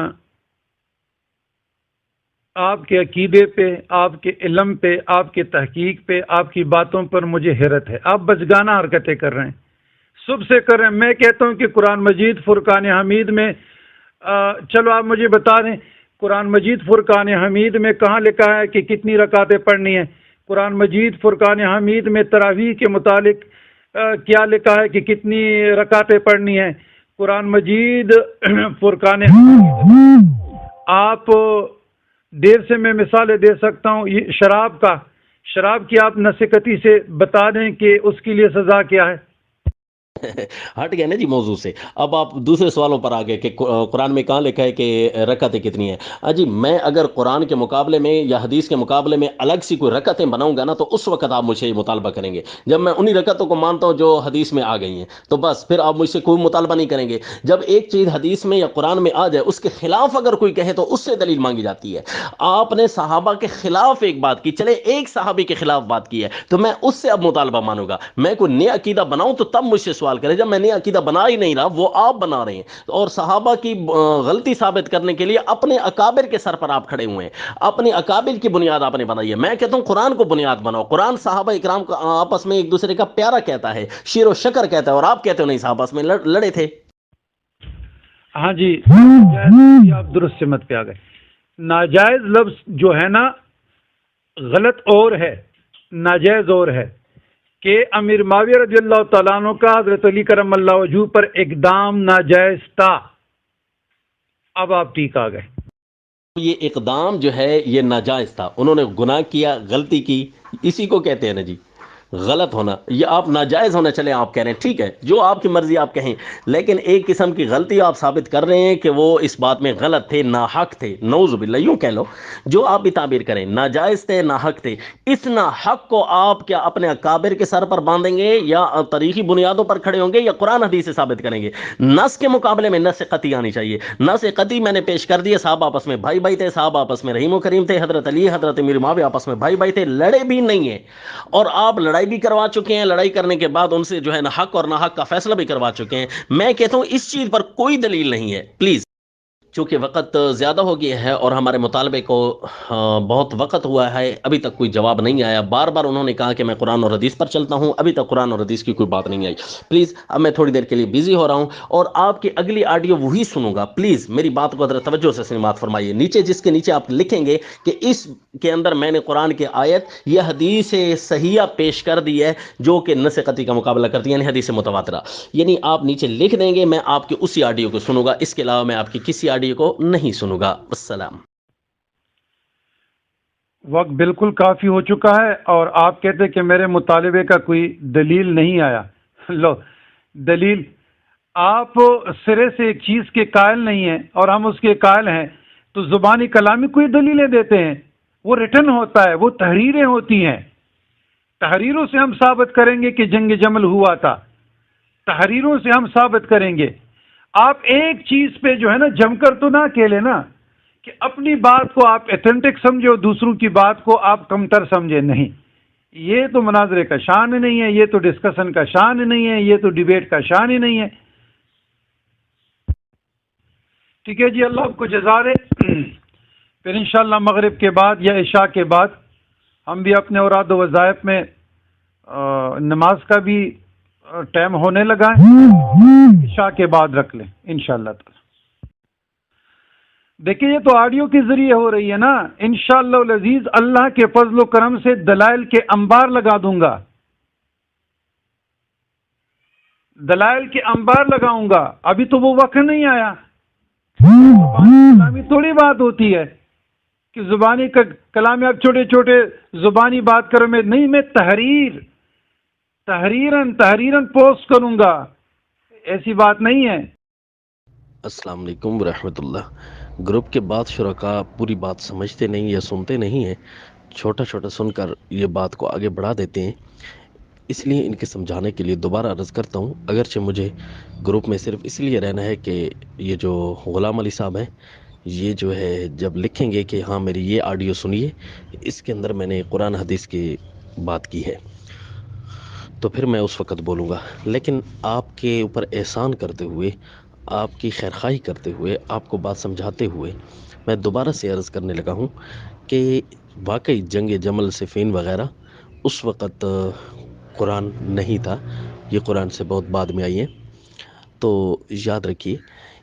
آپ کے عقیدے پہ، آپ کے علم پہ، آپ کے تحقیق پہ، آپ کی باتوں پر مجھے حیرت ہے۔ آپ بچگانہ حرکتیں کر رہے ہیں، صبح سے کر رہے ہیں۔ میں کہتا ہوں کہ قرآن مجید فرقان حمید میں چلو آپ مجھے بتا دیں، قرآن مجید فرقان حمید میں کہاں لکھا ہے کہ کتنی رکعتیں پڑھنی ہیں؟ قرآن مجید فرقان حمید میں تراویح کے متعلق کیا لکھا ہے کہ کتنی رکعتیں پڑھنی ہیں؟ قرآن مجید فرقان حمید، آپ دیر سے میں مثالیں دے سکتا ہوں، یہ شراب کی آپ نصیحتی سے بتا دیں کہ اس کے لیے سزا کیا ہے۔ ہٹ گئے نا جی موضوع سے، اب آپ دوسرے سوالوں پر آ گئے کہ قرآن میں کہاں لکھا ہے کہ رکعتیں کتنی ہیں۔ جی میں اگر قرآن کے مقابلے میں یا حدیث کے مقابلے میں الگ سی کوئی رکعتیں بناؤں گا نا تو اس وقت آپ مجھ سے یہ مطالبہ کریں گے۔ جب میں انہی رکعتوں کو مانتا ہوں جو حدیث میں آ گئی ہیں تو بس پھر آپ مجھ سے کوئی مطالبہ نہیں کریں گے۔ جب ایک چیز حدیث میں یا قرآن میں آ جائے اس کے خلاف اگر کوئی کہے تو اس سے دلیل مانگی جاتی ہے۔ آپ نے صحابہ کے خلاف ایک بات کی، چلے ایک صحابی کے خلاف بات کی ہے تو میں اس سے اب مطالبہ مانوں گا۔ میں کوئی نیا عقیدہ بناؤں تو تب مجھ سے سوال کرے، جب میں نیا عقیدہ بنا ہی نہیں رہا، وہ آپ بنا رہے ہیں، اور صحابہ کی غلطی ثابت کرنے کے لیے اپنے اکابر کے سر پر آپ کھڑے ہوئے ہیں، اپنے اکابر کی بنیاد آپ نے بنائی ہے۔ میں کہتا ہوں قرآن کو بنیاد بناؤ۔ قرآن صحابہ اکرام کو آپس میں ایک دوسرے کا پیارا کہتا ہے، شیر و شکر کہتا ہے، اور آپ کہتے ہو نہیں صحابہ آپس میں لڑے تھے۔ ہاں جی، آپ درست سمت پہ آ گئے۔ ناجائز لفظ جو ہے نا، غلط اور ہے، ناجائز اور ہے کہ امیر معاویہ رضی اللہ تعالیٰ عنہ کا حضرت علی کرم اللہ وجہ پر اقدام ناجائز تھا۔ اب آپ ٹھیک آ گئے۔ یہ اقدام جو ہے یہ ناجائز تھا، انہوں نے گناہ کیا، غلطی کی، اسی کو کہتے ہیں نا جی۔ غلط ہونا یا آپ ناجائز ہونا چلیں آپ کہہ رہے ہیں ٹھیک ہے، جو آپ کی مرضی آپ کہیں، لیکن ایک قسم کی غلطی آپ ثابت کر رہے ہیں کہ وہ اس بات میں غلط تھے، ناحق تھے، نعوذ باللہ، یوں کہہ لو، جو آپ بھی تعبیر کریں، ناجائز تھے، ناحق تھے، اس ناحق کو آپ کیا اپنے اکابر کے سر پر باندھیں گے یا تاریخی بنیادوں پر کھڑے ہوں گے یا قرآن حدیث سے ثابت کریں گے؟ نص کے مقابلے میں نص قطعی آنی چاہیے۔ نص قطعی میں نے پیش کر دیا، صحابہ آپس میں بھائی بھائی تھے، صحابہ آپس میں رحیم و کریم تھے، حضرت علی حضرت امیر معاویہ آپس میں بھائی بھائی تھے، لڑے بھی نہیں ہیں، اور آپ لڑائی بھی کروا چکے ہیں، لڑائی کرنے کے بعد ان سے جو ہے نا حق اور ناحق کا فیصلہ بھی کروا چکے ہیں۔ میں کہتا ہوں اس چیز پر کوئی دلیل نہیں ہے، پلیز، چونکہ وقت زیادہ ہو گیا ہے اور ہمارے مطالبے کو بہت وقت ہوا ہے، ابھی تک کوئی جواب نہیں آیا، بار بار انہوں نے کہا کہ میں قرآن اور حدیث پر چلتا ہوں، ابھی تک قرآن اور حدیث کی کوئی بات نہیں آئی۔ پلیز اب میں تھوڑی دیر کے لیے بزی ہو رہا ہوں اور آپ کی اگلی آڈیو وہی سنوں گا، پلیز میری بات کو ذرا توجہ سے سماعت فرمائیے۔ نیچے جس کے نیچے آپ لکھیں گے کہ اس کے اندر میں نے قرآن کی آیت یا حدیث صحیحہ پیش کر دی ہے جو کہ نص قطعی کا مقابلہ کرتی ہے، یعنی حدیث متواترہ، یعنی آپ نیچے لکھ دیں گے، میں آپ کی اسی آڈیو کو سنوں گا، اس کے علاوہ میں آپ کی کسی آڈیو کو نہیں سنوں گا۔ السلام۔ وقت بالکل کافی ہو چکا ہے اور آپ کہتے کہ میرے مطالبے کا کوئی دلیل نہیں آیا۔ لو دلیل، آپ سرے سے ایک چیز کے قائل نہیں ہیں اور ہم اس کے قائل ہیں، تو زبانی کلامی کوئی دلیلیں دیتے ہیں، وہ ریٹن ہوتا ہے، وہ تحریریں ہوتی ہیں، تحریروں سے ہم ثابت کریں گے کہ جنگ جمل ہوا تھا، تحریروں سے ہم ثابت کریں گے۔ آپ ایک چیز پہ جو ہے نا جم کر تو نہ کہلے نا کہ اپنی بات کو آپ ایتھنٹک سمجھے اور دوسروں کی بات کو آپ کمتر سمجھے، نہیں، یہ تو مناظرے کا شان نہیں ہے، یہ تو ڈسکشن کا شان نہیں ہے، یہ تو ڈیبیٹ کا شان ہی نہیں ہے۔ ٹھیک ہے جی، اللہ آپ کو جزا دے۔ پھر انشاءاللہ مغرب کے بعد یا عشاء کے بعد ہم بھی اپنے اوراد و وظائف میں نماز کا بھی ٹائم ہونے لگا ہے، عشاء کے بعد رکھ لیں انشاءاللہ تعالی۔ دیکھیں یہ تو آڈیو کے ذریعے ہو رہی ہے نا، انشاءاللہ العزیز اللہ کے فضل و کرم سے دلائل کے انبار لگا دوں گا، دلائل کے انبار لگاؤں گا۔ ابھی تو وہ وقت نہیں آیا، کلامی تھوڑی بات ہوتی ہے کہ زبانی کلام آپ چھوٹے چھوٹے زبانی بات کرو، میں نہیں، میں تحریراً پوسٹ کروں گا، ایسی بات نہیں ہے۔ السلام علیکم ورحمۃ اللہ۔ گروپ کے بعد شرکاء پوری بات سمجھتے نہیں یا سنتے نہیں ہیں، چھوٹا چھوٹا سن کر یہ بات کو آگے بڑھا دیتے ہیں، اس لیے ان کے سمجھانے کے لیے دوبارہ عرض کرتا ہوں، اگرچہ مجھے گروپ میں صرف اس لیے رہنا ہے کہ یہ جو غلام علی صاحب ہیں، یہ جو ہے جب لکھیں گے کہ ہاں میری یہ آڈیو سنیے، اس کے اندر میں نے قرآن حدیث کی بات کی ہے، تو پھر میں اس وقت بولوں گا، لیکن آپ کے اوپر احسان کرتے ہوئے، آپ کی خیرخواہی کرتے ہوئے، آپ کو بات سمجھاتے ہوئے میں دوبارہ سے عرض کرنے لگا ہوں کہ واقعی جنگ جمل صفین وغیرہ اس وقت قرآن نہیں تھا، یہ قرآن سے بہت بعد میں آئی ہیں۔ تو یاد رکھیے،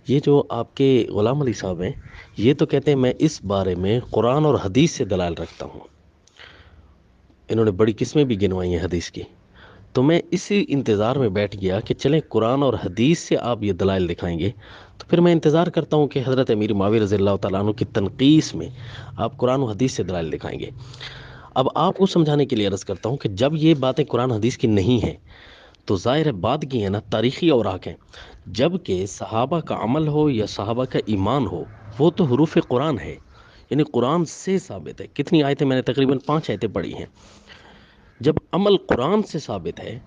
یہ جو آپ کے غلام علی صاحب ہیں، یہ تو کہتے ہیں میں اس بارے میں قرآن اور حدیث سے دلائل رکھتا ہوں، انہوں نے بڑی قسمیں بھی گنوائی ہیں حدیث کی، تو میں اسی انتظار میں بیٹھ گیا کہ چلیں قرآن اور حدیث سے آپ یہ دلائل دکھائیں گے، تو پھر میں انتظار کرتا ہوں کہ حضرت امیر معاویہ رضی اللہ تعالیٰ عنہ کی تنقیس میں آپ قرآن و حدیث سے دلائل دکھائیں گے۔ اب آپ کو سمجھانے کے لیے عرض کرتا ہوں کہ جب یہ باتیں قرآن حدیث کی نہیں ہیں تو ظاہر ہے بات کی ہے نا، تاریخی اوراق ہیں، جب کہ صحابہ کا عمل ہو یا صحابہ کا ایمان ہو، وہ تو حروف قرآن ہے، یعنی قرآن سے ثابت ہے۔ کتنی آیتیں میں نے تقریباً 5 آیتیں پڑھی ہیں۔ جب عمل قرآن سے ثابت ہے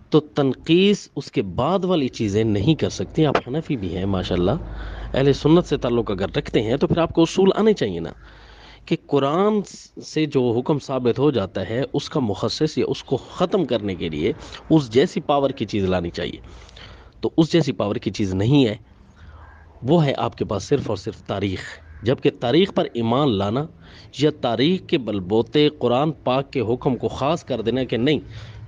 تو تنقیس اس کے بعد والی چیزیں نہیں کر سکتی۔ آپ حنفی بھی ہیں ماشاءاللہ، اہل سنت سے تعلق اگر رکھتے ہیں تو پھر آپ کو اصول آنے چاہیے نا، کہ قرآن سے جو حکم ثابت ہو جاتا ہے اس کا مخصص یا اس کو ختم کرنے کے لیے اس جیسی پاور کی چیز لانی چاہیے، تو اس جیسی پاور کی چیز نہیں ہے، وہ ہے آپ کے پاس صرف اور صرف تاریخ۔ جبکہ تاریخ پر ایمان لانا یا تاریخ کے بلبوتے قرآن پاک کے حکم کو خاص کر دینا کہ نہیں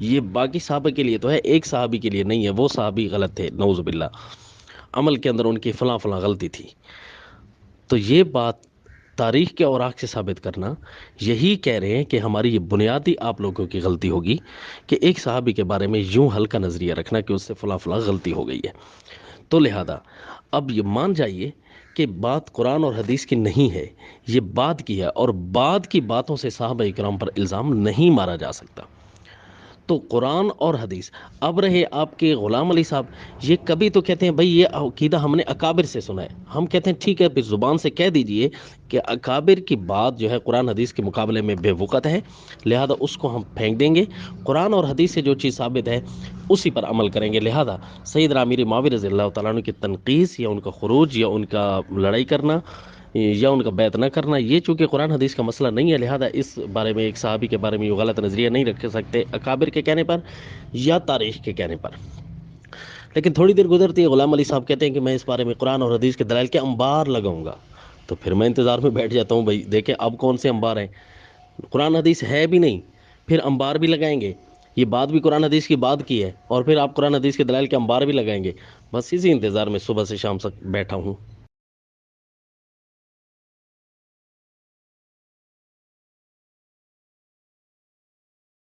یہ باقی صحابہ کے لیے تو ہے، ایک صحابی کے لیے نہیں ہے، وہ صحابی غلط تھے، نعوذ باللہ، عمل کے اندر ان کی فلاں فلاں غلطی تھی، تو یہ بات تاریخ کے اوراق سے ثابت کرنا، یہی کہہ رہے ہیں کہ ہماری یہ بنیادی آپ لوگوں کی غلطی ہوگی کہ ایک صحابی کے بارے میں یوں ہلکا نظریہ رکھنا کہ اس سے فلاں فلاں غلطی ہو گئی ہے۔ تو لہذا اب یہ مان جائیے کہ بات قرآن اور حدیث کی نہیں ہے، یہ بعد کی ہے، اور بعد کی باتوں سے صحابہ کرام پر الزام نہیں مارا جا سکتا۔ تو قرآن اور حدیث. اب رہے آپ کے غلام علی صاحب، یہ کبھی تو کہتے ہیں بھائی یہ عقیدہ ہم نے اکابر سے سنا ہے. ہم کہتے ہیں ٹھیک ہے، پھر زبان سے کہہ دیجئے کہ اکابر کی بات جو ہے قرآن حدیث کے مقابلے میں بے وقت ہے، لہذا اس کو ہم پھینک دیں گے. قرآن اور حدیث سے جو چیز ثابت ہے اسی پر عمل کریں گے. لہذا سیدنا امیر معاویہ رضی اللہ تعالیٰ عنہ کی تنقیص یا ان کا خروج یا ان کا لڑائی کرنا یا ان کا بیعت نہ کرنا، یہ چونکہ قرآن حدیث کا مسئلہ نہیں ہے، لہذا اس بارے میں ایک صحابی کے بارے میں یہ غلط نظریہ نہیں رکھ سکتے اکابر کے کہنے پر یا تاریخ کے کہنے پر. لیکن تھوڑی دیر گزرتی ہے، غلام علی صاحب کہتے ہیں کہ میں اس بارے میں قرآن اور حدیث کے دلائل کے انبار لگاؤں گا. تو پھر میں انتظار میں بیٹھ جاتا ہوں، بھائی دیکھیں اب کون سے انبار ہیں. قرآن حدیث ہے بھی نہیں، پھر انبار بھی لگائیں گے. یہ بات بھی قرآن حدیث کی بات کی ہے، اور پھر آپ قرآن حدیث کے دلائل کے انبار بھی لگائیں گے. بس اسی انتظار میں صبح سے شام تک بیٹھا ہوں.